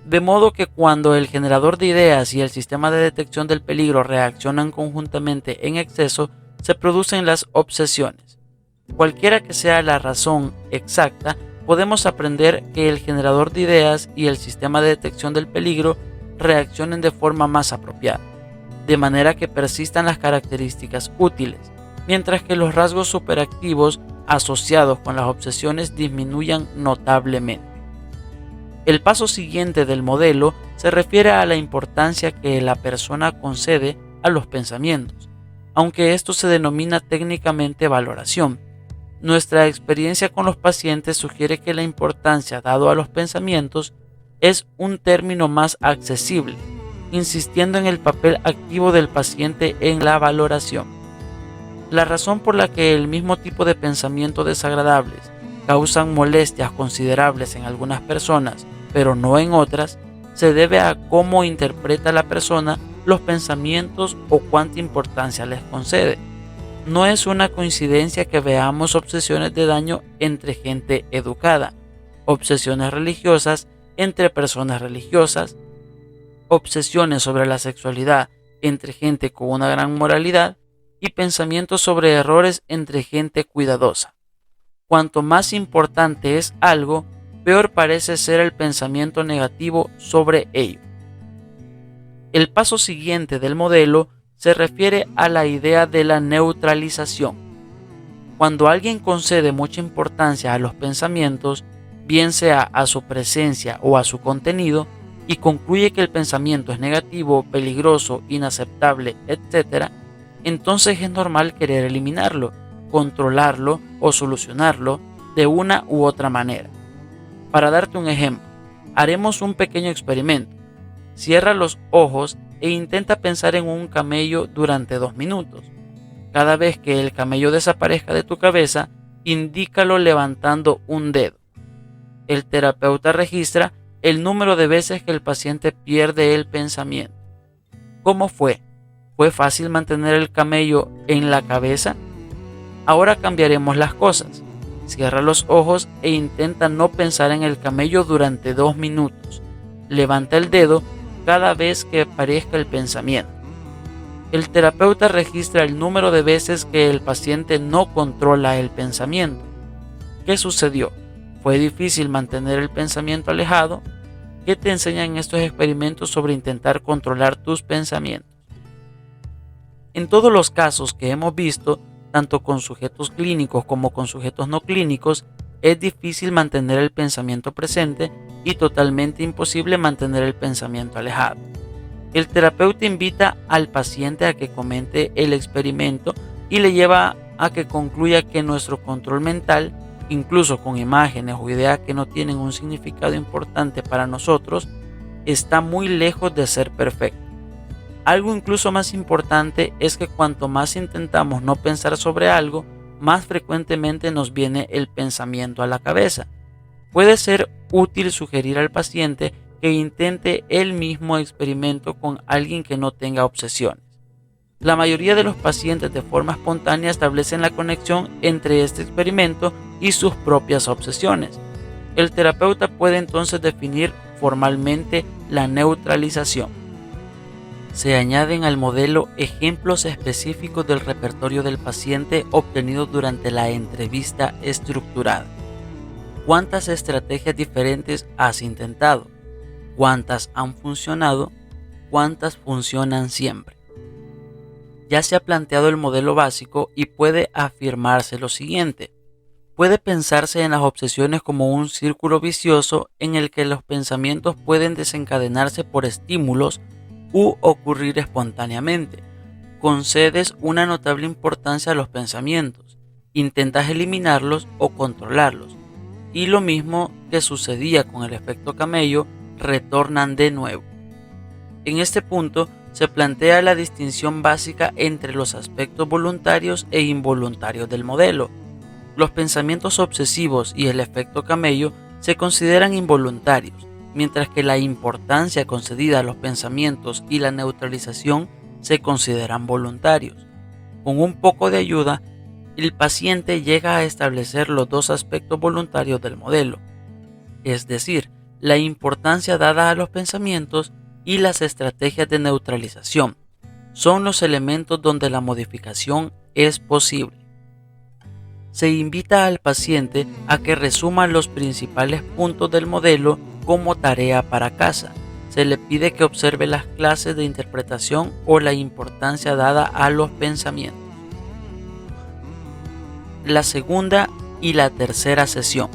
A: De modo que cuando el generador de ideas y el sistema de detección del peligro reaccionan conjuntamente en exceso, se producen las obsesiones. Cualquiera que sea la razón exacta, podemos aprender que el generador de ideas y el sistema de detección del peligro reaccionen de forma más apropiada, de manera que persistan las características útiles, mientras que los rasgos superactivos asociados con las obsesiones disminuyan notablemente. El paso siguiente del modelo se refiere a la importancia que la persona concede a los pensamientos, aunque esto se denomina técnicamente valoración. Nuestra experiencia con los pacientes sugiere que la importancia dada a los pensamientos es un término más accesible, insistiendo en el papel activo del paciente en la valoración. La razón por la que el mismo tipo de pensamientos desagradables causan molestias considerables en algunas personas, pero no en otras, se debe a cómo interpreta la persona los pensamientos o cuánta importancia les concede. No es una coincidencia que veamos obsesiones de daño entre gente educada, obsesiones religiosas entre personas religiosas, obsesiones sobre la sexualidad entre gente con una gran moralidad y pensamientos sobre errores entre gente cuidadosa. Cuanto más importante es algo, peor parece ser el pensamiento negativo sobre ello. El paso siguiente del modelo se refiere a la idea de la neutralización. Cuando alguien concede mucha importancia a los pensamientos, bien sea a su presencia o a su contenido, y concluye que el pensamiento es negativo, peligroso, inaceptable, etc., entonces es normal querer eliminarlo, controlarlo o solucionarlo de una u otra manera. Para darte un ejemplo, Haremos un pequeño experimento. Cierra los ojos e intenta pensar en un camello durante 2 minutos. Cada vez que el camello desaparezca de tu cabeza, indícalo levantando un dedo. El terapeuta registra el número de veces que el paciente pierde el pensamiento. ¿Cómo fue? ¿Fue fácil mantener el camello en la cabeza? Ahora cambiaremos las cosas. Cierra los ojos e intenta no pensar en el camello durante 2 minutos. Levanta el dedo cada vez que aparezca el pensamiento. El terapeuta registra el número de veces que el paciente no controla el pensamiento. ¿Qué sucedió? ¿Fue difícil mantener el pensamiento alejado? ¿Qué te enseñan estos experimentos sobre intentar controlar tus pensamientos? En todos los casos que hemos visto, tanto con sujetos clínicos como con sujetos no clínicos, es difícil mantener el pensamiento presente y totalmente imposible mantener el pensamiento alejado. El terapeuta invita al paciente a que comente el experimento y le lleva a que concluya que nuestro control mental, incluso con imágenes o ideas que no tienen un significado importante para nosotros, está muy lejos de ser perfecto. Algo incluso más importante es que cuanto más intentamos no pensar sobre algo, más frecuentemente nos viene el pensamiento a la cabeza. Puede ser útil sugerir al paciente que intente el mismo experimento con alguien que no tenga obsesiones. La mayoría de los pacientes de forma espontánea establecen la conexión entre este experimento y sus propias obsesiones. El terapeuta puede entonces definir formalmente la neutralización. Se añaden al modelo ejemplos específicos del repertorio del paciente obtenidos durante la entrevista estructurada. ¿Cuántas estrategias diferentes has intentado? ¿Cuántas han funcionado? ¿Cuántas funcionan siempre? Ya se ha planteado el modelo básico y puede afirmarse lo siguiente. Puede pensarse en las obsesiones como un círculo vicioso en el que los pensamientos pueden desencadenarse por estímulos u ocurrir espontáneamente. Concedes una notable importancia a los pensamientos, intentas eliminarlos o controlarlos, y lo mismo que sucedía con el efecto camello, retornan de nuevo. En este punto se plantea la distinción básica entre los aspectos voluntarios e involuntarios del modelo. Los pensamientos obsesivos y el efecto camello se consideran involuntarios, mientras que la importancia concedida a los pensamientos y la neutralización se consideran voluntarios. Con un poco de ayuda, el paciente llega a establecer los dos aspectos voluntarios del modelo, es decir, la importancia dada a los pensamientos y las estrategias de neutralización. Son los elementos donde la modificación es posible. Se invita al paciente a que resuma los principales puntos del modelo como tarea para casa. Se le pide que observe las clases de interpretación o la importancia dada a los pensamientos. La segunda y la tercera sesión.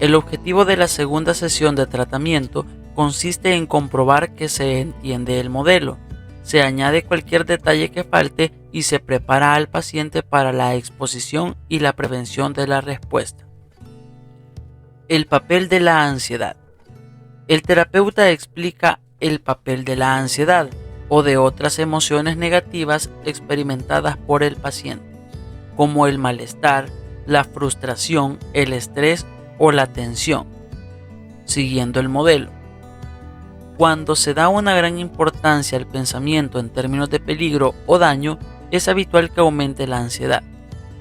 A: El objetivo de la segunda sesión de tratamiento consiste en comprobar que se entiende el modelo. Se añade cualquier detalle que falte y se prepara al paciente para la exposición y la prevención de la respuesta. El papel de la ansiedad. El terapeuta explica el papel de la ansiedad o de otras emociones negativas experimentadas por el paciente, como el malestar, la frustración, el estrés o la tensión, siguiendo el modelo. Cuando se da una gran importancia al pensamiento en términos de peligro o daño, es habitual que aumente la ansiedad.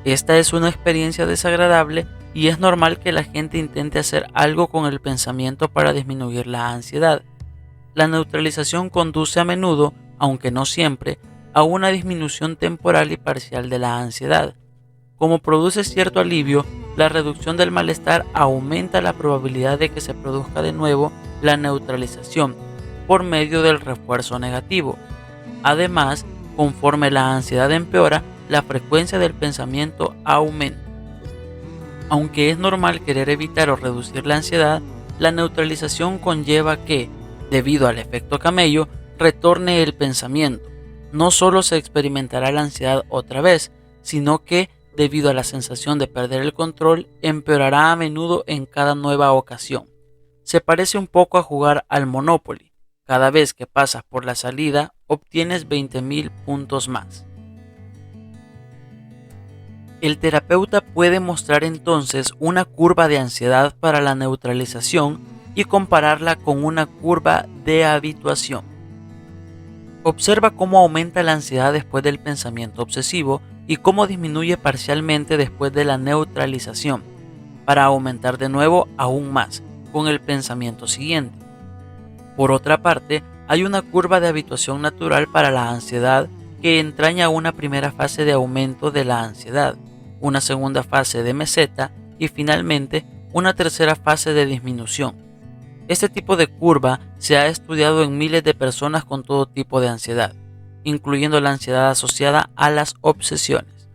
A: Esta es una experiencia desagradable y es normal que la gente intente hacer algo con el pensamiento para disminuir la ansiedad. La neutralización conduce a menudo, aunque no siempre, a una disminución temporal y parcial de la ansiedad. Como produce cierto alivio, la reducción del malestar aumenta la probabilidad de que se produzca de nuevo la neutralización por medio del refuerzo negativo. Además, conforme la ansiedad empeora, la frecuencia del pensamiento aumenta. Aunque es normal querer evitar o reducir la ansiedad, la neutralización conlleva que, debido al efecto camello, retorne el pensamiento. No solo se experimentará la ansiedad otra vez, sino que, debido a la sensación de perder el control, empeorará a menudo en cada nueva ocasión. Se parece un poco a jugar al Monopoly. Cada vez que pasas por la salida, obtienes 20.000 puntos más. El terapeuta puede mostrar entonces una curva de ansiedad para la neutralización y compararla con una curva de habituación. Observa cómo aumenta la ansiedad después del pensamiento obsesivo y cómo disminuye parcialmente después de la neutralización, para aumentar de nuevo aún más con el pensamiento siguiente. Por otra parte, hay una curva de habituación natural para la ansiedad que entraña una primera fase de aumento de la ansiedad, una segunda fase de meseta y finalmente una tercera fase de disminución. Este tipo de curva se ha estudiado en miles de personas con todo tipo de ansiedad, incluyendo la ansiedad asociada a las obsesiones.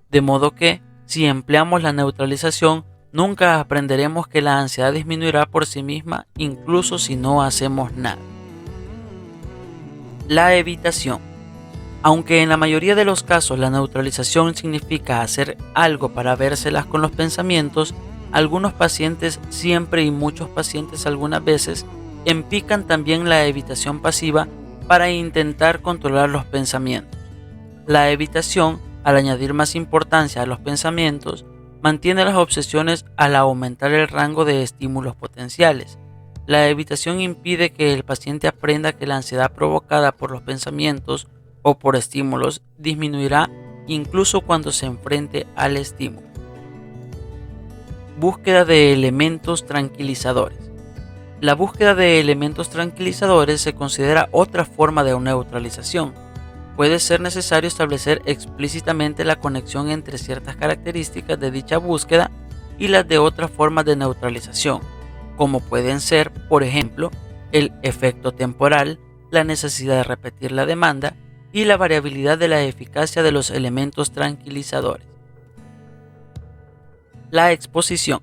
A: De modo que, si empleamos la neutralización, nunca aprenderemos que la ansiedad disminuirá por sí misma, incluso si no hacemos nada. La evitación. Aunque en la mayoría de los casos la neutralización significa hacer algo para vérselas con los pensamientos, algunos pacientes siempre y muchos pacientes algunas veces empican también la evitación pasiva para intentar controlar los pensamientos. La evitación, al añadir más importancia a los pensamientos, mantiene las obsesiones al aumentar el rango de estímulos potenciales. La evitación impide que el paciente aprenda que la ansiedad provocada por los pensamientos o por estímulos disminuirá incluso cuando se enfrente al estímulo. Búsqueda de elementos tranquilizadores. La búsqueda de elementos tranquilizadores se considera otra forma de neutralización. Puede ser necesario establecer explícitamente la conexión entre ciertas características de dicha búsqueda y las de otras formas de neutralización, como pueden ser, por ejemplo, el efecto temporal, la necesidad de repetir la demanda y la variabilidad de la eficacia de los elementos tranquilizadores. La exposición.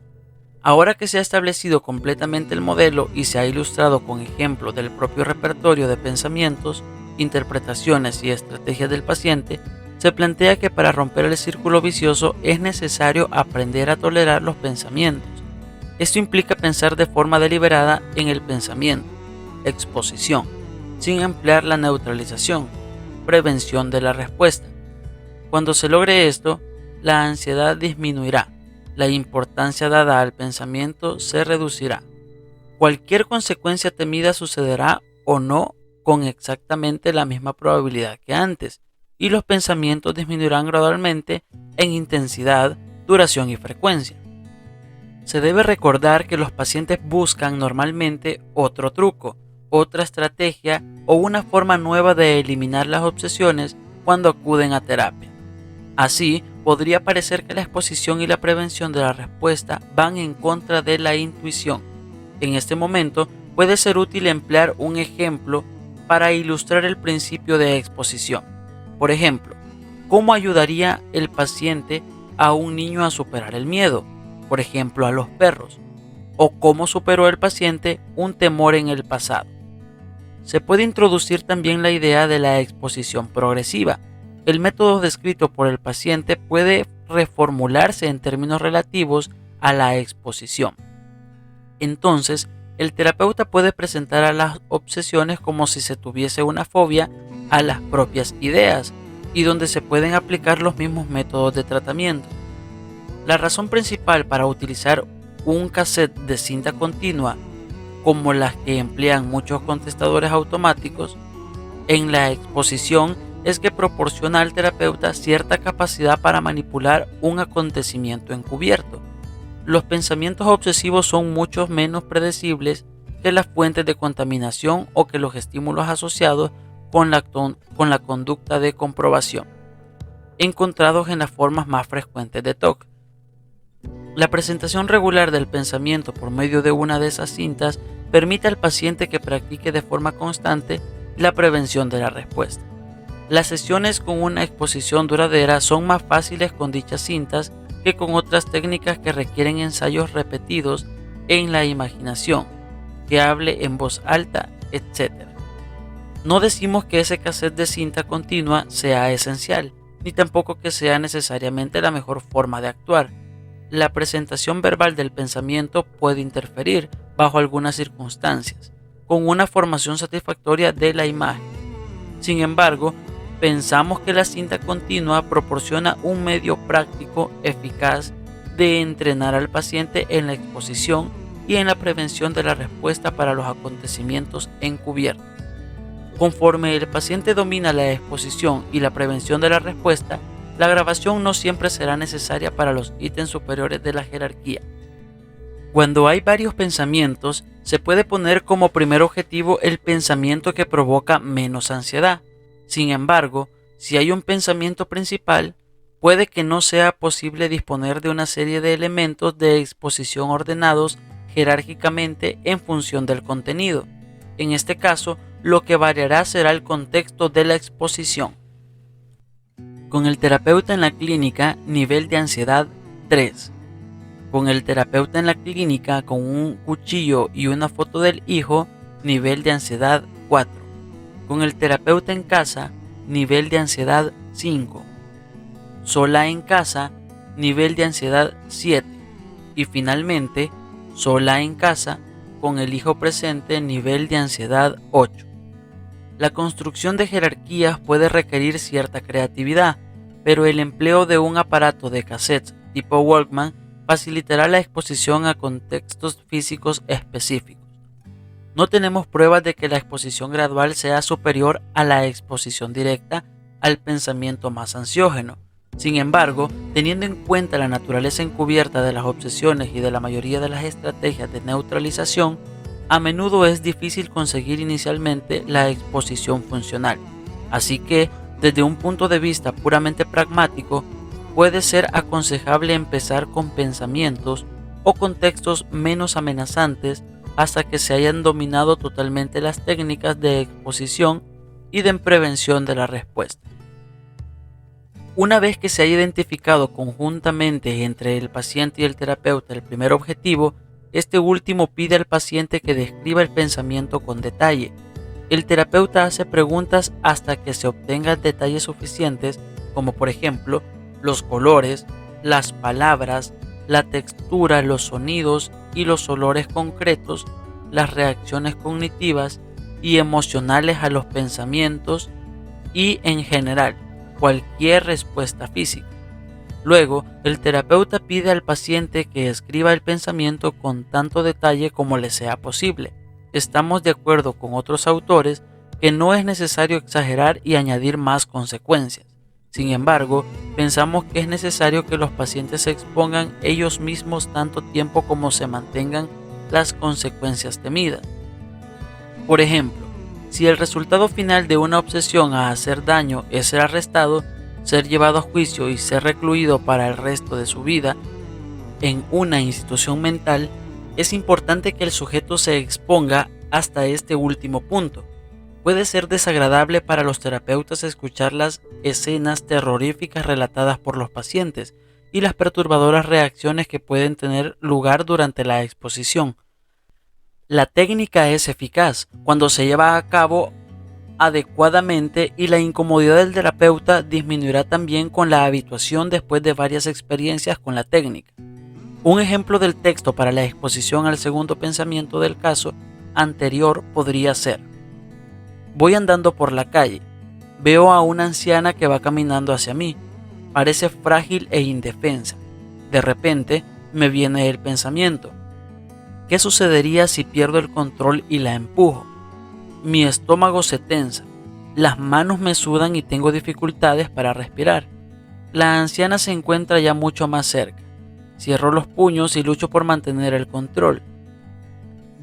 A: Ahora que se ha establecido completamente el modelo y se ha ilustrado con ejemplos del propio repertorio de pensamientos, interpretaciones y estrategias del paciente, se plantea que para romper el círculo vicioso es necesario aprender a tolerar los pensamientos. Esto implica pensar de forma deliberada en el pensamiento, exposición, sin emplear la neutralización, prevención de la respuesta. Cuando se logre esto, la ansiedad disminuirá, la importancia dada al pensamiento se reducirá. Cualquier consecuencia temida sucederá o no con exactamente la misma probabilidad que antes, y los pensamientos disminuirán gradualmente en intensidad, duración y frecuencia. Se debe recordar que los pacientes buscan normalmente otro truco, otra estrategia o una forma nueva de eliminar las obsesiones cuando acuden a terapia. Así, podría parecer que la exposición y la prevención de la respuesta van en contra de la intuición. En este momento, puede ser útil emplear un ejemplo para ilustrar el principio de exposición. Por ejemplo, ¿cómo ayudaría el paciente a un niño a superar el miedo? Por ejemplo, a los perros. ¿O cómo superó el paciente un temor en el pasado? Se puede introducir también la idea de la exposición progresiva. El método descrito por el paciente puede reformularse en términos relativos a la exposición. Entonces, el terapeuta puede presentar a las obsesiones como si se tuviese una fobia a las propias ideas y donde se pueden aplicar los mismos métodos de tratamiento. La razón principal para utilizar un cassette de cinta continua, como las que emplean muchos contestadores automáticos, en la exposición es que proporciona al terapeuta cierta capacidad para manipular un acontecimiento encubierto. Los pensamientos obsesivos son mucho menos predecibles que las fuentes de contaminación o que los estímulos asociados con la conducta de comprobación, encontrados en las formas más frecuentes de TOC. La presentación regular del pensamiento por medio de una de esas cintas permite al paciente que practique de forma constante la prevención de la respuesta. Las sesiones con una exposición duradera son más fáciles con dichas cintas que con otras técnicas que requieren ensayos repetidos en la imaginación, que hable en voz alta, etc. No decimos que ese cassette de cinta continua sea esencial, ni tampoco que sea necesariamente la mejor forma de actuar. la presentación verbal del pensamiento puede interferir, bajo algunas circunstancias, con una formación satisfactoria de la imagen. Sin embargo, pensamos que la cinta continua proporciona un medio práctico, eficaz, de entrenar al paciente en la exposición y en la prevención de la respuesta para los acontecimientos encubiertos. Conforme el paciente domina la exposición y la prevención de la respuesta, la grabación no siempre será necesaria para los ítems superiores de la jerarquía. Cuando hay varios pensamientos, se puede poner como primer objetivo el pensamiento que provoca menos ansiedad. Sin embargo, si hay un pensamiento principal, puede que no sea posible disponer de una serie de elementos de exposición ordenados jerárquicamente en función del contenido. En este caso, lo que variará será el contexto de la exposición. Con el terapeuta en la clínica, nivel de ansiedad 3. Con el terapeuta en la clínica con un cuchillo y una foto del hijo, nivel de ansiedad 4. Con el terapeuta en casa, nivel de ansiedad 5. Sola en casa, nivel de ansiedad 7. Y finalmente, sola en casa, con el hijo presente, nivel de ansiedad 8. La construcción de jerarquías puede requerir cierta creatividad, pero el empleo de un aparato de cassettes tipo Walkman facilitará la exposición a contextos físicos específicos. No tenemos pruebas de que la exposición gradual sea superior a la exposición directa al pensamiento más ansiógeno. Sin embargo, teniendo en cuenta la naturaleza encubierta de las obsesiones y de la mayoría de las estrategias de neutralización, a menudo es difícil conseguir inicialmente la exposición funcional. Así que, desde un punto de vista puramente pragmático, puede ser aconsejable empezar con pensamientos o contextos menos amenazantes hasta que se hayan dominado totalmente las técnicas de exposición y de prevención de la respuesta. Una vez que se haya identificado conjuntamente entre el paciente y el terapeuta el primer objetivo, este último pide al paciente que describa el pensamiento con detalle. El terapeuta hace preguntas hasta que se obtengan detalles suficientes, como por ejemplo, los colores, las palabras, la textura, los sonidos y los olores concretos, las reacciones cognitivas y emocionales a los pensamientos y, en general, cualquier respuesta física. Luego, el terapeuta pide al paciente que escriba el pensamiento con tanto detalle como le sea posible. Estamos de acuerdo con otros autores que no es necesario exagerar y añadir más consecuencias. Sin embargo, pensamos que es necesario que los pacientes se expongan ellos mismos tanto tiempo como se mantengan las consecuencias temidas. Por ejemplo, si el resultado final de una obsesión a hacer daño es ser arrestado, ser llevado a juicio y ser recluido para el resto de su vida en una institución mental, es importante que el sujeto se exponga hasta este último punto. Puede ser desagradable para los terapeutas escuchar las escenas terroríficas relatadas por los pacientes y las perturbadoras reacciones que pueden tener lugar durante la exposición. La técnica es eficaz cuando se lleva a cabo adecuadamente y la incomodidad del terapeuta disminuirá también con la habituación después de varias experiencias con la técnica. Un ejemplo del texto para la exposición al segundo pensamiento del caso anterior podría ser: voy andando por la calle, veo a una anciana que va caminando hacia mí, parece frágil e indefensa. De repente me viene el pensamiento: ¿qué sucedería si pierdo el control y la empujo? Mi estómago se tensa, las manos me sudan y tengo dificultades para respirar. La anciana se encuentra ya mucho más cerca. Cierro los puños y lucho por mantener el control.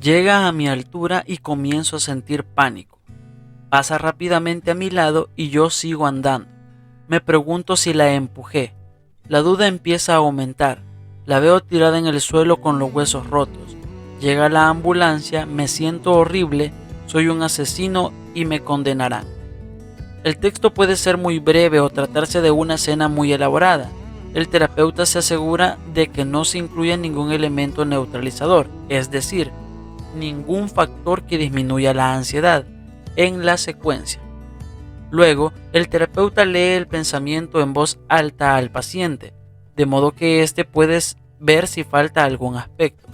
A: Llega a mi altura y comienzo a sentir pánico. Pasa rápidamente a mi lado y yo sigo andando. Me pregunto si la empujé. La duda empieza a aumentar. La veo tirada en el suelo con los huesos rotos. Llega la ambulancia, me siento horrible. Soy un asesino y me condenarán. El texto puede ser muy breve o tratarse de una escena muy elaborada. El terapeuta se asegura de que no se incluya ningún elemento neutralizador, es decir, ningún factor que disminuya la ansiedad, en la secuencia. Luego, el terapeuta lee el pensamiento en voz alta al paciente, de modo que éste puede ver si falta algún aspecto.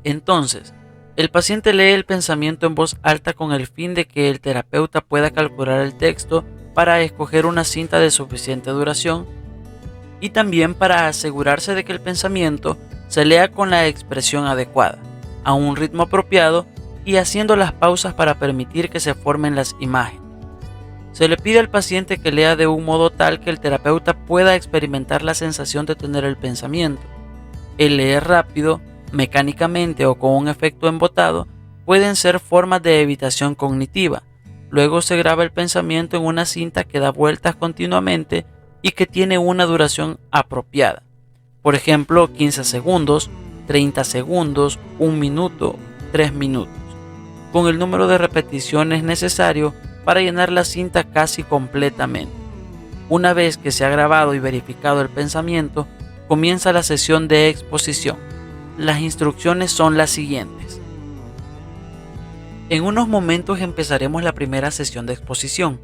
A: Entonces, el paciente lee el pensamiento en voz alta con el fin de que el terapeuta pueda calcular el texto para escoger una cinta de suficiente duración y también para asegurarse de que el pensamiento se lea con la expresión adecuada, a un ritmo apropiado y haciendo las pausas para permitir que se formen las imágenes. Se le pide al paciente que lea de un modo tal que el terapeuta pueda experimentar la sensación de tener el pensamiento. El leer rápido, mecánicamente o con un efecto embotado pueden ser formas de evitación cognitiva. Luego se graba el pensamiento en una cinta que da vueltas continuamente y que tiene una duración apropiada. Por ejemplo, 15 segundos, 30 segundos, 1 minuto, 3 minutos, con el número de repeticiones necesario para llenar la cinta casi completamente. Una vez que se ha grabado y verificado el pensamiento, comienza la sesión de exposición. Las instrucciones son las siguientes. En unos momentos empezaremos la primera sesión de exposición.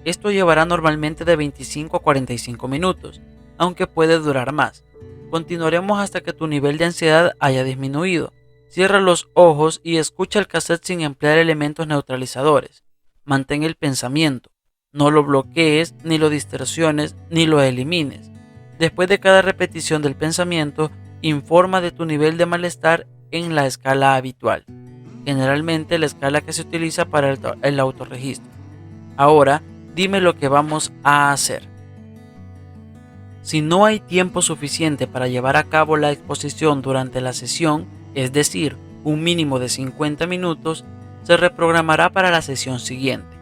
A: Esto llevará normalmente de 25 a 45 minutos, aunque puede durar más. Continuaremos hasta que tu nivel de ansiedad haya disminuido. Cierra los ojos y escucha el cassette sin emplear elementos neutralizadores. Mantén el pensamiento. No lo bloquees, ni lo distorsiones, ni lo elimines. Después de cada repetición del pensamiento, informa de tu nivel de malestar en la escala habitual, generalmente la escala que se utiliza para el autorregistro. Ahora, dime lo que vamos a hacer. Si no hay tiempo suficiente para llevar a cabo la exposición durante la sesión, es decir, un mínimo de 50 minutos, se reprogramará para la sesión siguiente.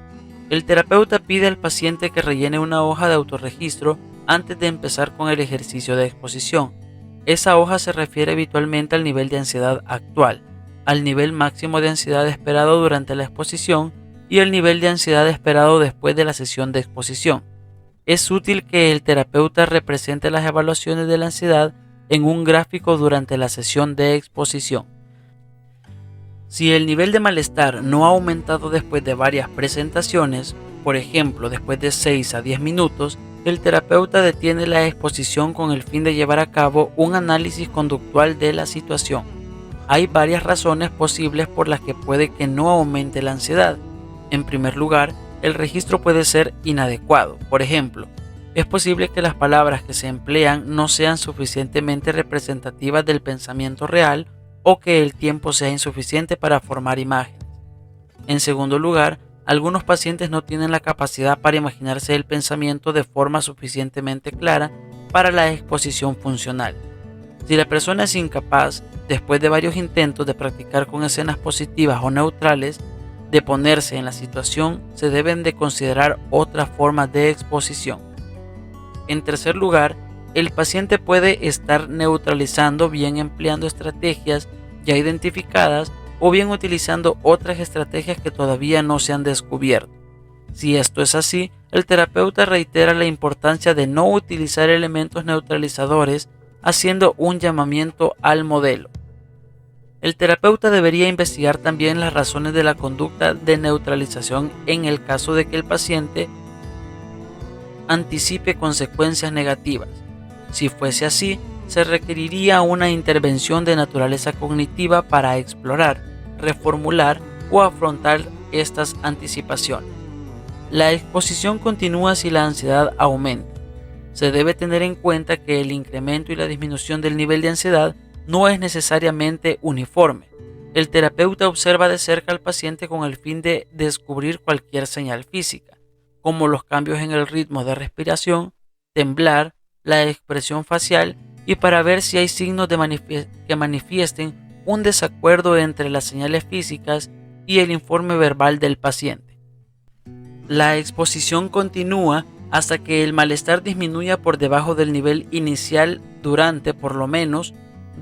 A: El terapeuta pide al paciente que rellene una hoja de autorregistro antes de empezar con el ejercicio de exposición. Esa hoja se refiere habitualmente al nivel de ansiedad actual, al nivel máximo de ansiedad esperado durante la exposición y el nivel de ansiedad esperado después de la sesión de exposición. Es útil que el terapeuta represente las evaluaciones de la ansiedad en un gráfico durante la sesión de exposición. Si el nivel de malestar no ha aumentado después de varias presentaciones, por ejemplo después de 6 a 10 minutos, el terapeuta detiene la exposición con el fin de llevar a cabo un análisis conductual de la situación. Hay varias razones posibles por las que puede que no aumente la ansiedad. En primer lugar, el registro puede ser inadecuado. Por ejemplo, es posible que las palabras que se emplean no sean suficientemente representativas del pensamiento real o que el tiempo sea insuficiente para formar imágenes. En segundo lugar, algunos pacientes no tienen la capacidad para imaginarse el pensamiento de forma suficientemente clara para la exposición funcional. Si la persona es incapaz, después de varios intentos de practicar con escenas positivas o neutrales, de ponerse en la situación, se deben de considerar otras formas de exposición. En tercer lugar, el paciente puede estar neutralizando bien empleando estrategias ya identificadas o bien utilizando otras estrategias que todavía no se han descubierto. Si esto es así, el terapeuta reitera la importancia de no utilizar elementos neutralizadores, haciendo un llamamiento al modelo. El terapeuta debería investigar también las razones de la conducta de neutralización en el caso de que el paciente anticipe consecuencias negativas. Si fuese así, se requeriría una intervención de naturaleza cognitiva para explorar, reformular o afrontar estas anticipaciones. La exposición continúa si la ansiedad aumenta. Se debe tener en cuenta que el incremento y la disminución del nivel de ansiedad no es necesariamente uniforme. El terapeuta observa de cerca al paciente con el fin de descubrir cualquier señal física, como los cambios en el ritmo de respiración, temblar, la expresión facial y para ver si hay signos que manifiesten un desacuerdo entre las señales físicas y el informe verbal del paciente. La exposición continúa hasta que el malestar disminuya por debajo del nivel inicial durante por lo menos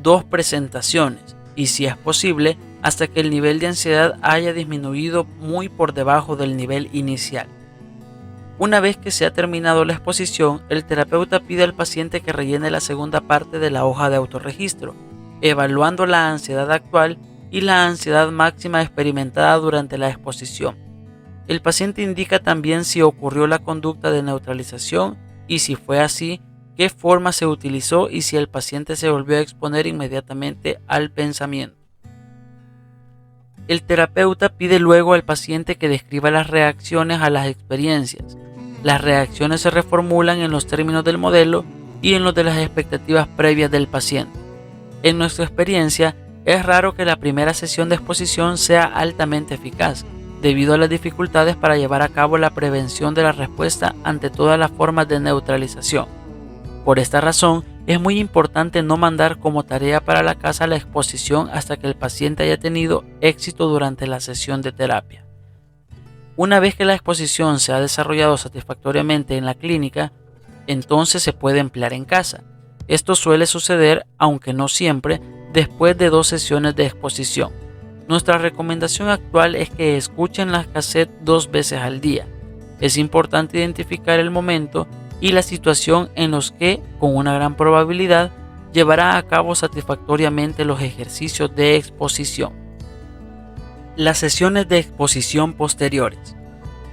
A: 2 presentaciones y, si es posible, hasta que el nivel de ansiedad haya disminuido muy por debajo del nivel inicial. Una vez que se ha terminado la exposición, el terapeuta pide al paciente que rellene la segunda parte de la hoja de autorregistro, evaluando la ansiedad actual y la ansiedad máxima experimentada durante la exposición. El paciente indica también si ocurrió la conducta de neutralización y, si fue así, qué forma se utilizó y si el paciente se volvió a exponer inmediatamente al pensamiento. El terapeuta pide luego al paciente que describa las reacciones a las experiencias. Las reacciones se reformulan en los términos del modelo y en los de las expectativas previas del paciente. En nuestra experiencia, es raro que la primera sesión de exposición sea altamente eficaz, debido a las dificultades para llevar a cabo la prevención de la respuesta ante todas las formas de neutralización. Por esta razón, es muy importante no mandar como tarea para la casa la exposición hasta que el paciente haya tenido éxito durante la sesión de terapia. Una vez que la exposición se ha desarrollado satisfactoriamente en la clínica, entonces se puede emplear en casa. Esto suele suceder, aunque no siempre, después de 2 sesiones de exposición. Nuestra recomendación actual es que escuchen las cassettes 2 veces al día. Es importante identificar el momento y la situación en los que, con una gran probabilidad, llevará a cabo satisfactoriamente los ejercicios de exposición. Las sesiones de exposición posteriores.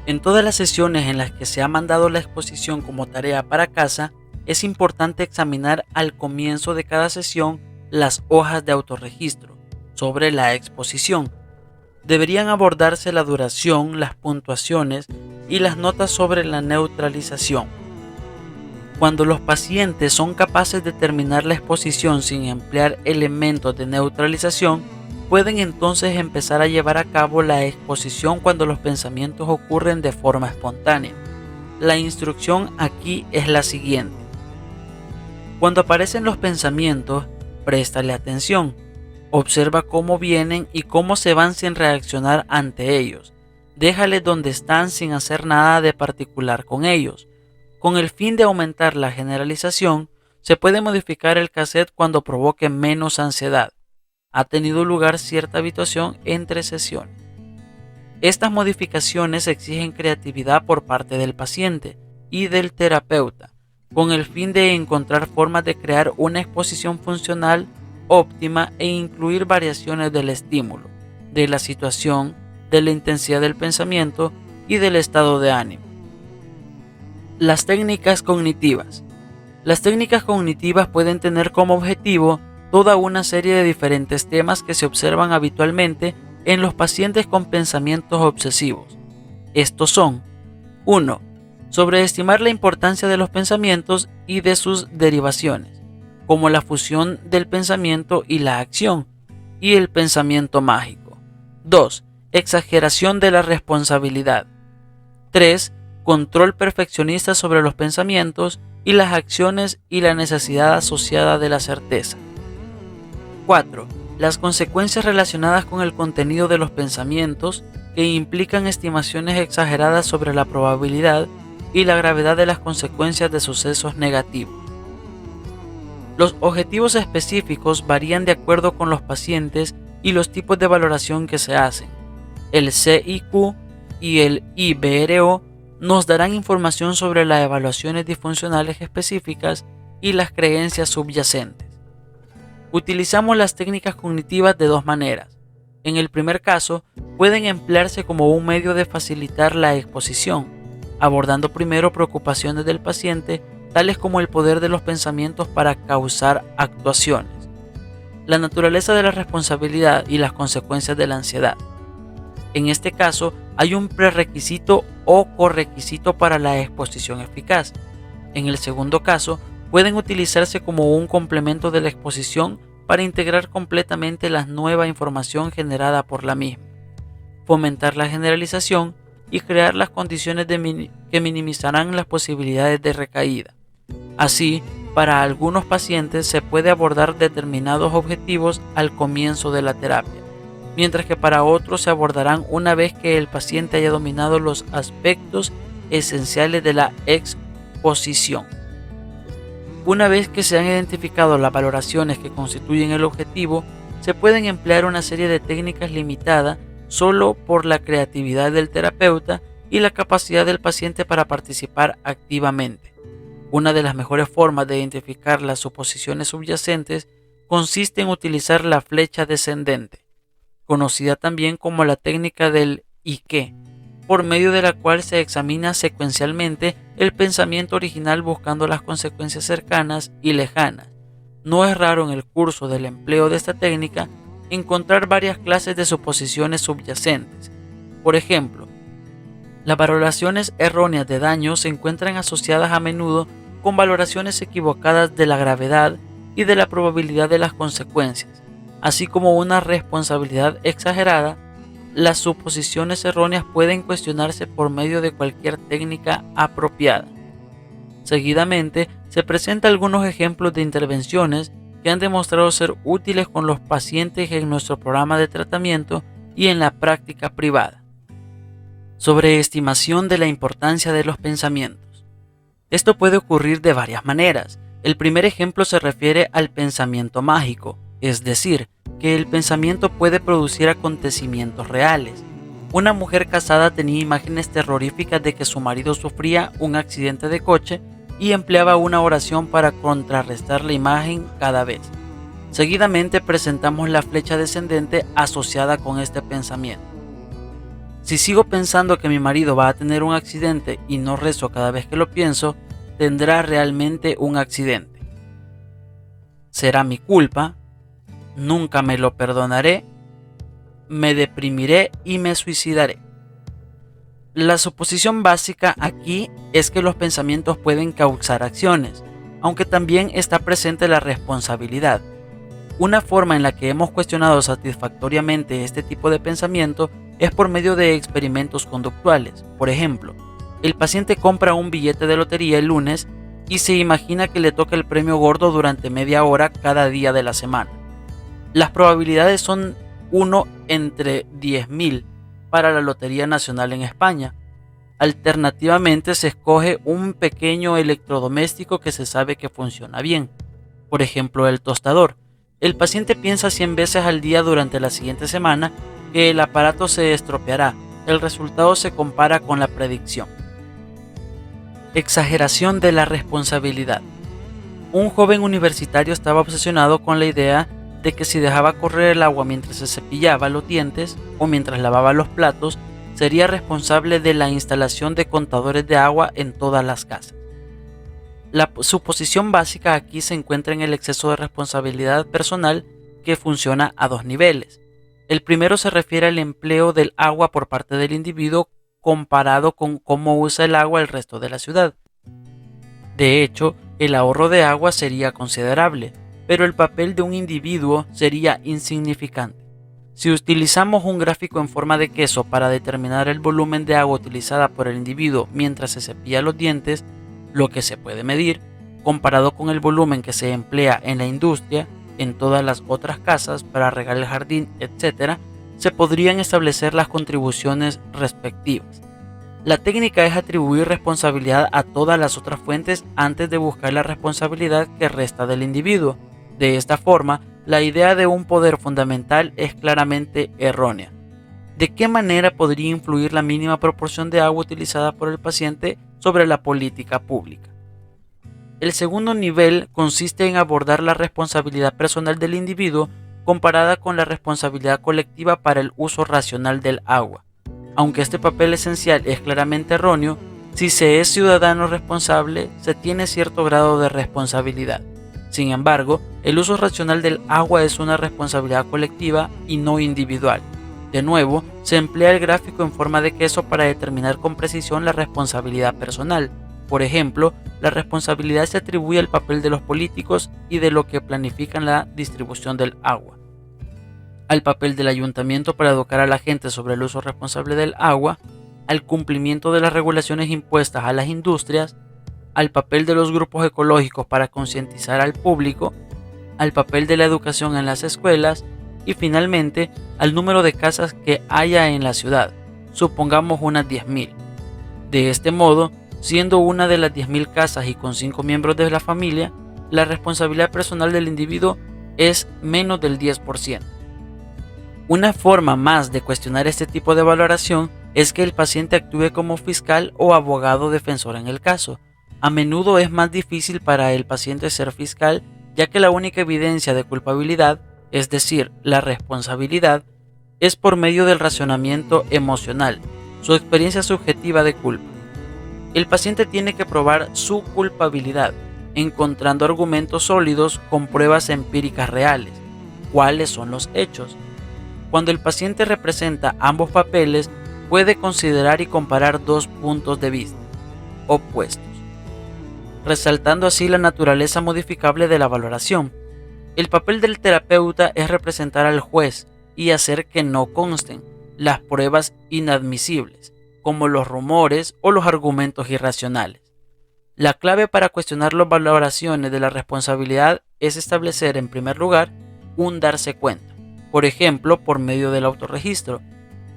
A: En todas las sesiones en las que se ha mandado la exposición como tarea para casa, es importante examinar al comienzo de cada sesión las hojas de autorregistro sobre la exposición. Deberían abordarse la duración, las puntuaciones y las notas sobre la neutralización. Cuando los pacientes son capaces de terminar la exposición sin emplear elementos de neutralización, pueden entonces empezar a llevar a cabo la exposición cuando los pensamientos ocurren de forma espontánea. La instrucción aquí es la siguiente. Cuando aparecen los pensamientos, préstale atención. Observa cómo vienen y cómo se van sin reaccionar ante ellos. Déjales donde están sin hacer nada de particular con ellos. Con el fin de aumentar la generalización, se puede modificar el cassette cuando provoque menos ansiedad. Ha tenido lugar cierta habituación entre sesiones. Estas modificaciones exigen creatividad por parte del paciente y del terapeuta, con el fin de encontrar formas de crear una exposición funcional óptima e incluir variaciones del estímulo, de la situación, de la intensidad del pensamiento y del estado de ánimo. Las técnicas cognitivas. Las técnicas cognitivas pueden tener como objetivo toda una serie de diferentes temas que se observan habitualmente en los pacientes con pensamientos obsesivos. Estos son: 1. Sobreestimar la importancia de los pensamientos y de sus derivaciones, como la fusión del pensamiento y la acción, y el pensamiento mágico. 2. Exageración de la responsabilidad. 3. Control perfeccionista sobre los pensamientos y las acciones y la necesidad asociada de la certeza. 4. Las consecuencias relacionadas con el contenido de los pensamientos, que implican estimaciones exageradas sobre la probabilidad y la gravedad de las consecuencias de sucesos negativos. Los objetivos específicos varían de acuerdo con los pacientes y los tipos de valoración que se hacen. El CIQ y el IBRO nos darán información sobre las evaluaciones disfuncionales específicas y las creencias subyacentes. Utilizamos las técnicas cognitivas de 2 maneras. En el primer caso, pueden emplearse como un medio de facilitar la exposición, abordando primero preocupaciones del paciente, tales como el poder de los pensamientos para causar actuaciones, la naturaleza de la responsabilidad y las consecuencias de la ansiedad. En este caso, hay un prerequisito o correquisito para la exposición eficaz. En el segundo caso, pueden utilizarse como un complemento de la exposición para integrar completamente la nueva información generada por la misma, fomentar la generalización y crear las condiciones que minimizarán las posibilidades de recaída. Así, para algunos pacientes se puede abordar determinados objetivos al comienzo de la terapia, mientras que para otros se abordarán una vez que el paciente haya dominado los aspectos esenciales de la exposición. Una vez que se han identificado las valoraciones que constituyen el objetivo, se pueden emplear una serie de técnicas limitadas solo por la creatividad del terapeuta y la capacidad del paciente para participar activamente. Una de las mejores formas de identificar las suposiciones subyacentes consiste en utilizar la flecha descendente, conocida también como la técnica del ¿y qué?, por medio de la cual se examina secuencialmente el pensamiento original buscando las consecuencias cercanas y lejanas. No es raro en el curso del empleo de esta técnica encontrar varias clases de suposiciones subyacentes. Por ejemplo, las valoraciones erróneas de daño se encuentran asociadas a menudo con valoraciones equivocadas de la gravedad y de la probabilidad de las consecuencias, así como una responsabilidad exagerada. Las suposiciones erróneas pueden cuestionarse por medio de cualquier técnica apropiada. Seguidamente, se presentan algunos ejemplos de intervenciones que han demostrado ser útiles con los pacientes en nuestro programa de tratamiento y en la práctica privada. Sobreestimación de la importancia de los pensamientos. Esto puede ocurrir de varias maneras. El primer ejemplo se refiere al pensamiento mágico, es decir, que el pensamiento puede producir acontecimientos reales. Una mujer casada tenía imágenes terroríficas de que su marido sufría un accidente de coche y empleaba una oración para contrarrestar la imagen cada vez. Seguidamente presentamos la flecha descendente asociada con este pensamiento. Si sigo pensando que mi marido va a tener un accidente y no rezo cada vez que lo pienso, tendrá realmente un accidente. Será mi culpa, nunca me lo perdonaré, me deprimiré y me suicidaré. La suposición básica aquí es que los pensamientos pueden causar acciones, aunque también está presente la responsabilidad. Una forma en la que hemos cuestionado satisfactoriamente este tipo de pensamiento es por medio de experimentos conductuales. Por ejemplo, el paciente compra un billete de lotería el lunes y se imagina que le toca el premio gordo durante media hora cada día de la semana. Las probabilidades son 1 entre 10.000 para la Lotería Nacional en España. Alternativamente se escoge un pequeño electrodoméstico que se sabe que funciona bien, por ejemplo el tostador. El paciente piensa 100 veces al día durante la siguiente semana que el aparato se estropeará. El resultado se compara con la predicción. Exageración de la responsabilidad. Un joven universitario estaba obsesionado con la idea de que si dejaba correr el agua mientras se cepillaba los dientes o mientras lavaba los platos, sería responsable de la instalación de contadores de agua en todas las casas. La suposición básica aquí se encuentra en el exceso de responsabilidad personal que funciona a dos niveles. El primero se refiere al empleo del agua por parte del individuo comparado con cómo usa el agua el resto de la ciudad. De hecho, el ahorro de agua sería considerable, pero el papel de un individuo sería insignificante. Si utilizamos un gráfico en forma de queso para determinar el volumen de agua utilizada por el individuo mientras se cepilla los dientes, lo que se puede medir, comparado con el volumen que se emplea en la industria, en todas las otras casas, para regar el jardín, etc., se podrían establecer las contribuciones respectivas. La técnica es atribuir responsabilidad a todas las otras fuentes antes de buscar la responsabilidad que resta del individuo. De esta forma, la idea de un poder fundamental es claramente errónea. ¿De qué manera podría influir la mínima proporción de agua utilizada por el paciente sobre la política pública? El segundo nivel consiste en abordar la responsabilidad personal del individuo comparada con la responsabilidad colectiva para el uso racional del agua. Aunque este papel esencial es claramente erróneo, si se es ciudadano responsable, se tiene cierto grado de responsabilidad. Sin embargo, el uso racional del agua es una responsabilidad colectiva y no individual. De nuevo, se emplea el gráfico en forma de queso para determinar con precisión la responsabilidad personal. Por ejemplo, la responsabilidad se atribuye al papel de los políticos y de lo que planifican la distribución del agua, al papel del ayuntamiento para educar a la gente sobre el uso responsable del agua, al cumplimiento de las regulaciones impuestas a las industrias, al papel de los grupos ecológicos para concientizar al público, al papel de la educación en las escuelas y finalmente al número de casas que haya en la ciudad, supongamos unas 10.000. De este modo, siendo una de las 10.000 casas y con 5 miembros de la familia, la responsabilidad personal del individuo es menos del 10%. Una forma más de cuestionar este tipo de valoración es que el paciente actúe como fiscal o abogado defensor en el caso. A menudo es más difícil para el paciente ser fiscal, ya que la única evidencia de culpabilidad, es decir, la responsabilidad, es por medio del razonamiento emocional. su experiencia subjetiva de culpa. El paciente tiene que probar su culpabilidad, encontrando argumentos sólidos con pruebas empíricas reales. ¿Cuáles son los hechos? Cuando el paciente representa ambos papeles, puede considerar y comparar dos puntos de vista opuestos, resaltando así la naturaleza modificable de la valoración. El papel del terapeuta es representar al juez y hacer que no consten las pruebas inadmisibles, como los rumores o los argumentos irracionales. La clave para cuestionar las valoraciones de la responsabilidad es establecer, en primer lugar, un darse cuenta, por ejemplo, por medio del autorregistro,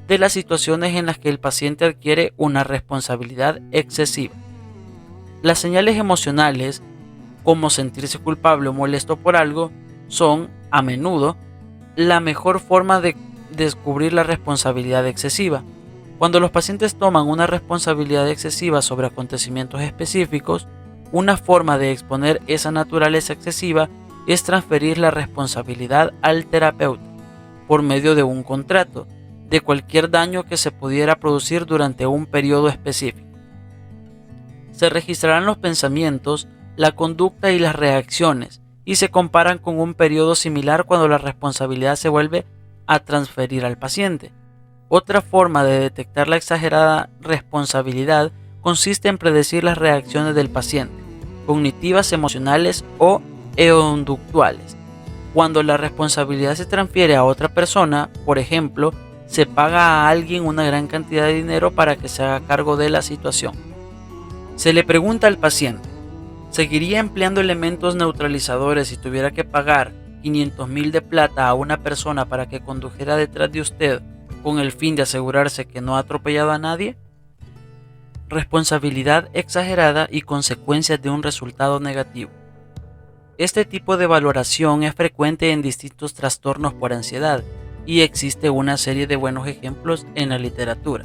A: de las situaciones en las que el paciente adquiere una responsabilidad excesiva. Las señales emocionales, como sentirse culpable o molesto por algo, son, a menudo, la mejor forma de descubrir la responsabilidad excesiva. Cuando los pacientes toman una responsabilidad excesiva sobre acontecimientos específicos, una forma de exponer esa naturaleza excesiva es transferir la responsabilidad al terapeuta, por medio de un contrato, de cualquier daño que se pudiera producir durante un periodo específico. Se registrarán los pensamientos, la conducta y las reacciones, y se comparan con un periodo similar cuando la responsabilidad se vuelve a transferir al paciente. Otra forma de detectar la exagerada responsabilidad consiste en predecir las reacciones del paciente, cognitivas, emocionales o conductuales. Cuando la responsabilidad se transfiere a otra persona, por ejemplo, se paga a alguien una gran cantidad de dinero para que se haga cargo de la situación. Se le pregunta al paciente, ¿seguiría empleando elementos neutralizadores si tuviera que pagar 500,000 de plata a una persona para que condujera detrás de usted con el fin de asegurarse que no ha atropellado a nadie? Responsabilidad exagerada y consecuencias de un resultado negativo. Este tipo de valoración es frecuente en distintos trastornos por ansiedad y existe una serie de buenos ejemplos en la literatura.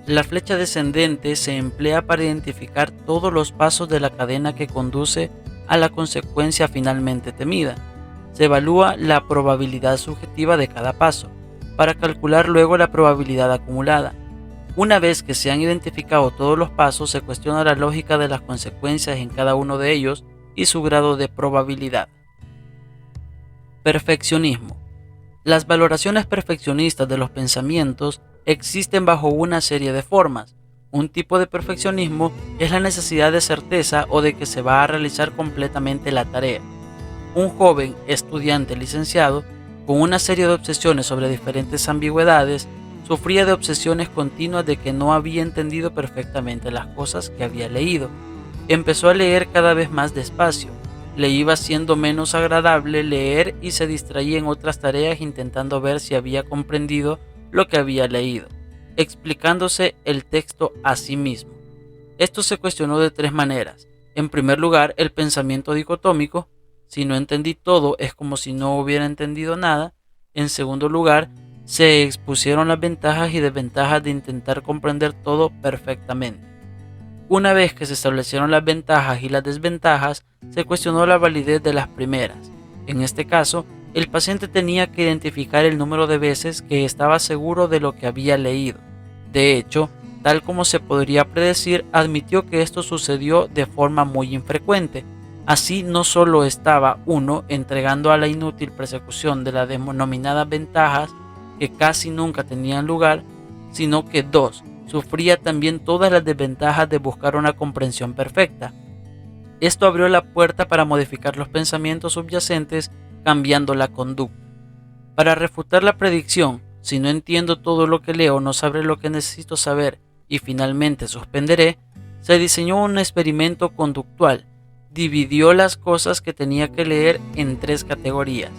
A: La flecha descendente se emplea para identificar todos los pasos de la cadena que conduce a la consecuencia finalmente temida. Se evalúa la probabilidad subjetiva de cada paso, para calcular luego la probabilidad acumulada. Una vez que se han identificado todos los pasos, se cuestiona la lógica de las consecuencias en cada uno de ellos y su grado de probabilidad. Perfeccionismo. Las valoraciones perfeccionistas de los pensamientos existen bajo una serie de formas. Un tipo de perfeccionismo es la necesidad de certeza o de que se va a realizar completamente la tarea. Un joven estudiante licenciado, con una serie de obsesiones sobre diferentes ambigüedades, sufría de obsesiones continuas de que no había entendido perfectamente las cosas que había leído. Empezó a leer cada vez más despacio. Le iba siendo menos agradable leer y se distraía en otras tareas intentando ver si había comprendido lo que había leído, explicándose el texto a sí mismo. Esto se cuestionó de tres maneras. En primer lugar, el pensamiento dicotómico: si no entendí todo, es como si no hubiera entendido nada. En segundo lugar, se expusieron las ventajas y desventajas de intentar comprender todo perfectamente. Una vez que se establecieron las ventajas y las desventajas, se cuestionó la validez de las primeras. En este caso, el paciente tenía que identificar el número de veces que estaba seguro de lo que había leído. De hecho, tal como se podría predecir, admitió que esto sucedió de forma muy infrecuente. Así, no solo estaba, 1, entregando a la inútil persecución de las denominadas ventajas que casi nunca tenían lugar, sino que 2, sufría también todas las desventajas de buscar una comprensión perfecta. Esto abrió la puerta para modificar los pensamientos subyacentes, cambiando la conducta. Para refutar la predicción, si no entiendo todo lo que leo, no sabré lo que necesito saber y finalmente suspenderé, se diseñó un experimento conductual. Dividió las cosas que tenía que leer en 3 categorías.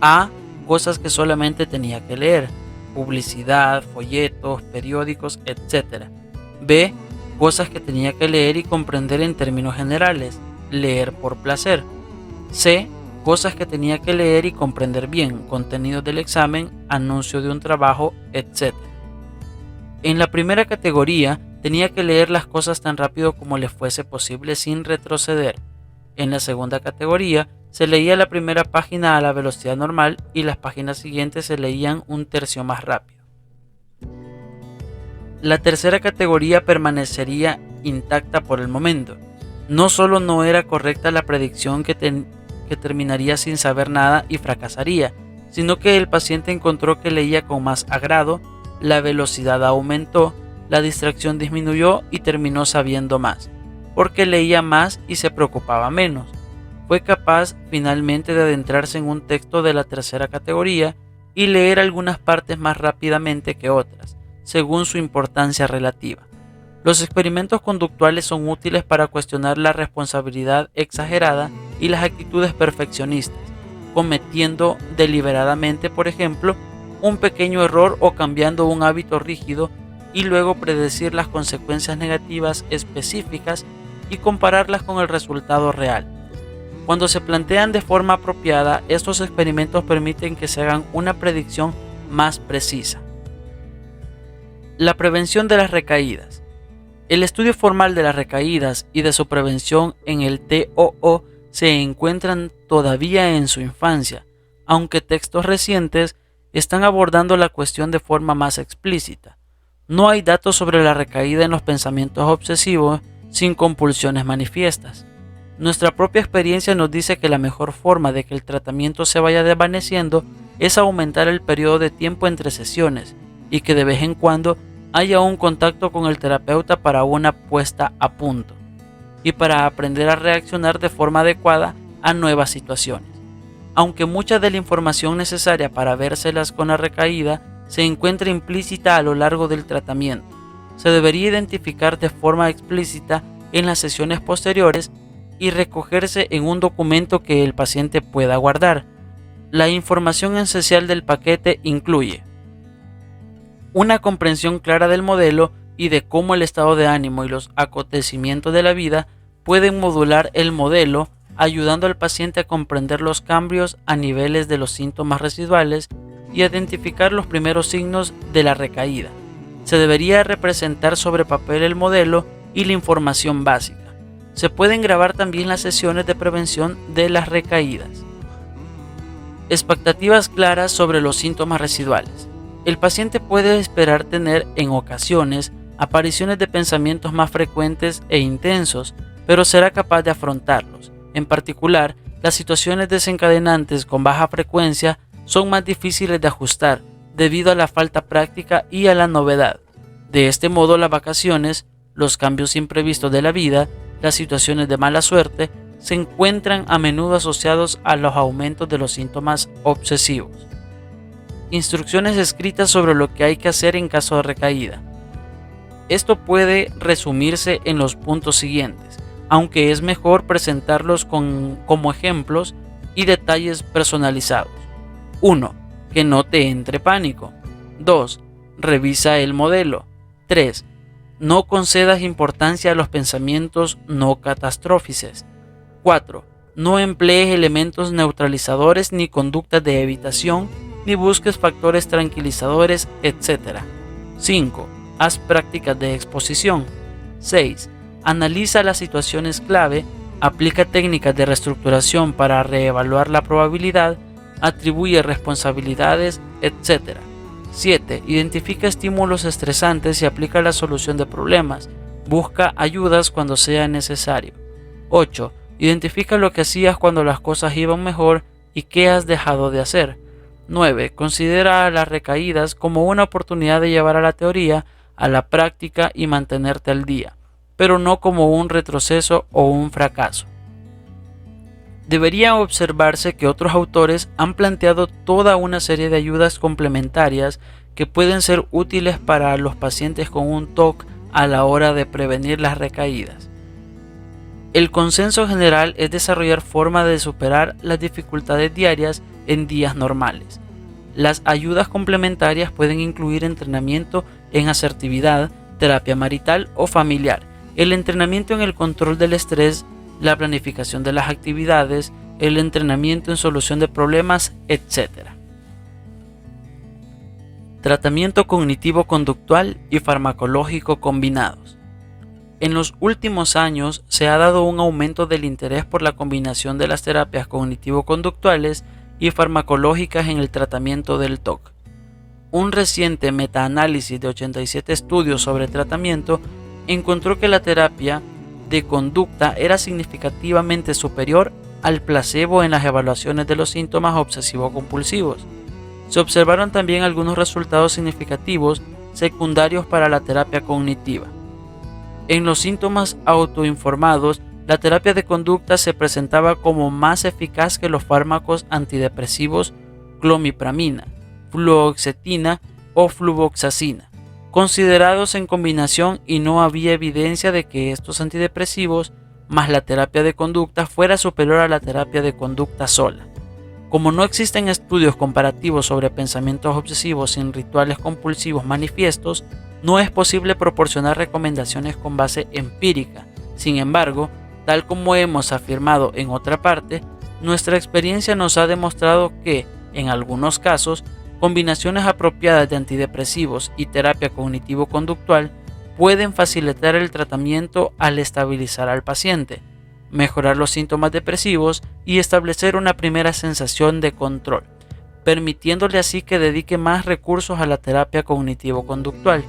A: A. Cosas que solamente tenía que leer: publicidad, folletos, periódicos, etc. B. Cosas que tenía que leer y comprender en términos generales: leer por placer. C. Cosas que tenía que leer y comprender bien: contenidos del examen, anuncio de un trabajo, etc. En la primera categoría, tenía que leer las cosas tan rápido como le fuese posible sin retroceder. En la segunda categoría, se leía la primera página a la velocidad normal y las páginas siguientes se leían un tercio más rápido. La tercera categoría permanecería intacta por el momento. No solo no era correcta la predicción que terminaría sin saber nada y fracasaría, sino que el paciente encontró que leía con más agrado, la velocidad aumentó, la distracción disminuyó y terminó sabiendo más, porque leía más y se preocupaba menos. Fue capaz finalmente de adentrarse en un texto de la tercera categoría y leer algunas partes más rápidamente que otras, según su importancia relativa. Los experimentos conductuales son útiles para cuestionar la responsabilidad exagerada y las actitudes perfeccionistas, cometiendo deliberadamente, por ejemplo, un pequeño error o cambiando un hábito rígido y luego predecir las consecuencias negativas específicas y compararlas con el resultado real. Cuando se plantean de forma apropiada, estos experimentos permiten que se hagan una predicción más precisa. La prevención de las recaídas. El estudio formal de las recaídas y de su prevención en el TOO se encuentran todavía en su infancia, aunque textos recientes están abordando la cuestión de forma más explícita. No hay datos sobre la recaída en los pensamientos obsesivos sin compulsiones manifiestas. Nuestra propia experiencia nos dice que la mejor forma de que el tratamiento se vaya desvaneciendo es aumentar el periodo de tiempo entre sesiones y que de vez en cuando haya un contacto con el terapeuta para una puesta a punto y para aprender a reaccionar de forma adecuada a nuevas situaciones. Aunque mucha de la información necesaria para vérselas con la recaída se encuentra implícita a lo largo del tratamiento, se debería identificar de forma explícita en las sesiones posteriores y recogerse en un documento que el paciente pueda guardar. La información esencial del paquete incluye una comprensión clara del modelo y de cómo el estado de ánimo y los acontecimientos de la vida pueden modular el modelo, ayudando al paciente a comprender los cambios a niveles de los síntomas residuales y identificar los primeros signos de la recaída. Se debería representar sobre papel el modelo y la información básica. Se pueden grabar también las sesiones de prevención de las recaídas. Expectativas claras sobre los síntomas residuales. El paciente puede esperar tener en ocasiones apariciones de pensamientos más frecuentes e intensos, pero será capaz de afrontarlos. En particular, las situaciones desencadenantes con baja frecuencia son más difíciles de ajustar debido a la falta práctica y a la novedad. De este modo, las vacaciones, los cambios imprevistos de la vida, las situaciones de mala suerte, se encuentran a menudo asociados a los aumentos de los síntomas obsesivos. Instrucciones escritas sobre lo que hay que hacer en caso de recaída. Esto puede resumirse en los puntos siguientes, aunque es mejor presentarlos como ejemplos y detalles personalizados. 1. Que no te entre pánico. 2. Revisa el modelo. 3. No concedas importancia a los pensamientos no catastróficos. 4. No emplees elementos neutralizadores ni conductas de evitación, ni busques factores tranquilizadores, etc. 5. Haz prácticas de exposición. 6. Analiza las situaciones clave, aplica técnicas de reestructuración para reevaluar la probabilidad, atribuye responsabilidades, etc. 7. Identifica estímulos estresantes y aplica la solución de problemas. Busca ayudas cuando sea necesario. 8. Identifica lo que hacías cuando las cosas iban mejor y qué has dejado de hacer. 9. Considera las recaídas como una oportunidad de llevar a la teoría a la práctica y mantenerte al día, pero no como un retroceso o un fracaso. Debería observarse que otros autores han planteado toda una serie de ayudas complementarias que pueden ser útiles para los pacientes con un TOC a la hora de prevenir las recaídas. El consenso general es desarrollar formas de superar las dificultades diarias en días normales. Las ayudas complementarias pueden incluir entrenamiento en asertividad, terapia marital o familiar, el entrenamiento en el control del estrés, la planificación de las actividades, el entrenamiento en solución de problemas, etc. Tratamiento cognitivo-conductual y farmacológico combinados. En los últimos años se ha dado un aumento del interés por la combinación de las terapias cognitivo-conductuales y farmacológicas en el tratamiento del TOC. Un reciente metaanálisis de 87 estudios sobre tratamiento encontró que la terapia de conducta era significativamente superior al placebo en las evaluaciones de los síntomas obsesivo-compulsivos. Se observaron también algunos resultados significativos secundarios para la terapia cognitiva. En los síntomas autoinformados, la terapia de conducta se presentaba como más eficaz que los fármacos antidepresivos clomipramina, fluoxetina o fluvoxacina, considerados en combinación, y no había evidencia de que estos antidepresivos más la terapia de conducta fuera superior a la terapia de conducta sola. Como no existen estudios comparativos sobre pensamientos obsesivos sin rituales compulsivos manifiestos, no es posible proporcionar recomendaciones con base empírica. Sin embargo, tal como hemos afirmado en otra parte, nuestra experiencia nos ha demostrado que, en algunos casos, combinaciones apropiadas de antidepresivos y terapia cognitivo-conductual pueden facilitar el tratamiento al estabilizar al paciente, mejorar los síntomas depresivos y establecer una primera sensación de control, permitiéndole así que dedique más recursos a la terapia cognitivo-conductual.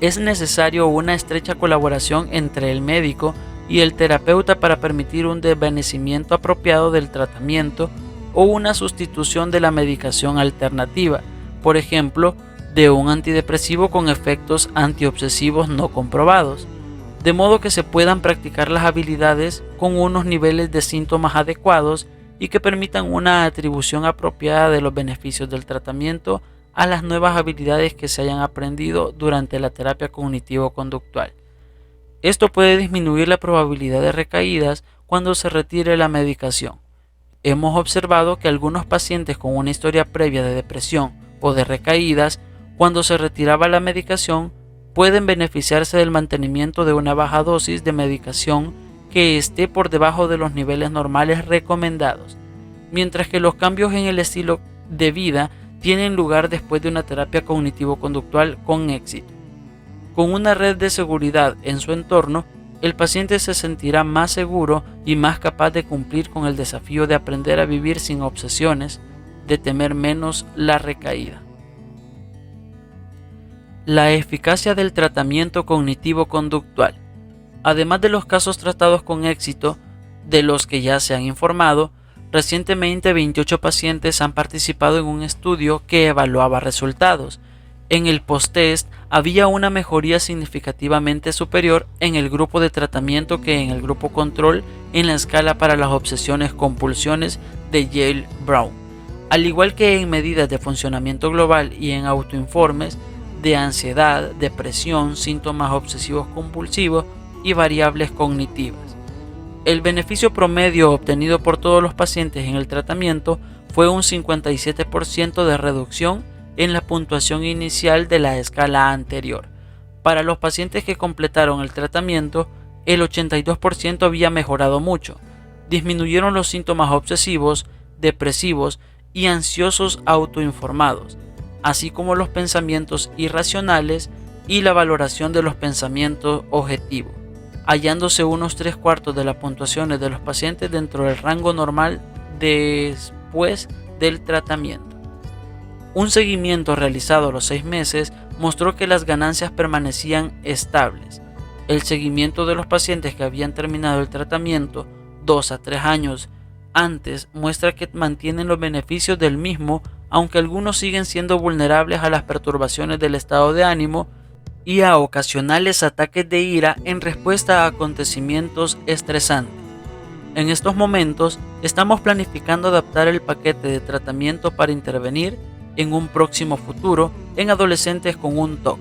A: Es necesario una estrecha colaboración entre el médico y el terapeuta para permitir un desvanecimiento apropiado del tratamiento o una sustitución de la medicación alternativa, por ejemplo, de un antidepresivo con efectos antiobsesivos no comprobados, de modo que se puedan practicar las habilidades con unos niveles de síntomas adecuados y que permitan una atribución apropiada de los beneficios del tratamiento a las nuevas habilidades que se hayan aprendido durante la terapia cognitivo-conductual. Esto puede disminuir la probabilidad de recaídas cuando se retire la medicación. Hemos observado que algunos pacientes con una historia previa de depresión o de recaídas, cuando se retiraba la medicación, pueden beneficiarse del mantenimiento de una baja dosis de medicación que esté por debajo de los niveles normales recomendados, mientras que los cambios en el estilo de vida tienen lugar después de una terapia cognitivo-conductual con éxito. Con una red de seguridad en su entorno, el paciente se sentirá más seguro y más capaz de cumplir con el desafío de aprender a vivir sin obsesiones, de temer menos la recaída. La eficacia del tratamiento cognitivo-conductual. Además de los casos tratados con éxito, de los que ya se han informado, recientemente 28 pacientes han participado en un estudio que evaluaba resultados. En el post-test había una mejoría significativamente superior en el grupo de tratamiento que en el grupo control en la escala para las obsesiones-compulsiones de Yale-Brown, al igual que en medidas de funcionamiento global y en autoinformes de ansiedad, depresión, síntomas obsesivos compulsivos y variables cognitivas. El beneficio promedio obtenido por todos los pacientes en el tratamiento fue un 57% de reducción en la puntuación inicial de la escala anterior. Para los pacientes que completaron el tratamiento, el 82% había mejorado mucho. Disminuyeron los síntomas obsesivos, depresivos y ansiosos autoinformados, así como los pensamientos irracionales y la valoración de los pensamientos objetivos, hallándose unos 3/4 de las puntuaciones de los pacientes dentro del rango normal después del tratamiento. Un seguimiento realizado a los 6 meses mostró que las ganancias permanecían estables. El seguimiento de los pacientes que habían terminado el tratamiento 2 a 3 años antes muestra que mantienen los beneficios del mismo, aunque algunos siguen siendo vulnerables a las perturbaciones del estado de ánimo y a ocasionales ataques de ira en respuesta a acontecimientos estresantes. En estos momentos, estamos planificando adaptar el paquete de tratamiento para intervenir en un próximo futuro en adolescentes con un TOC.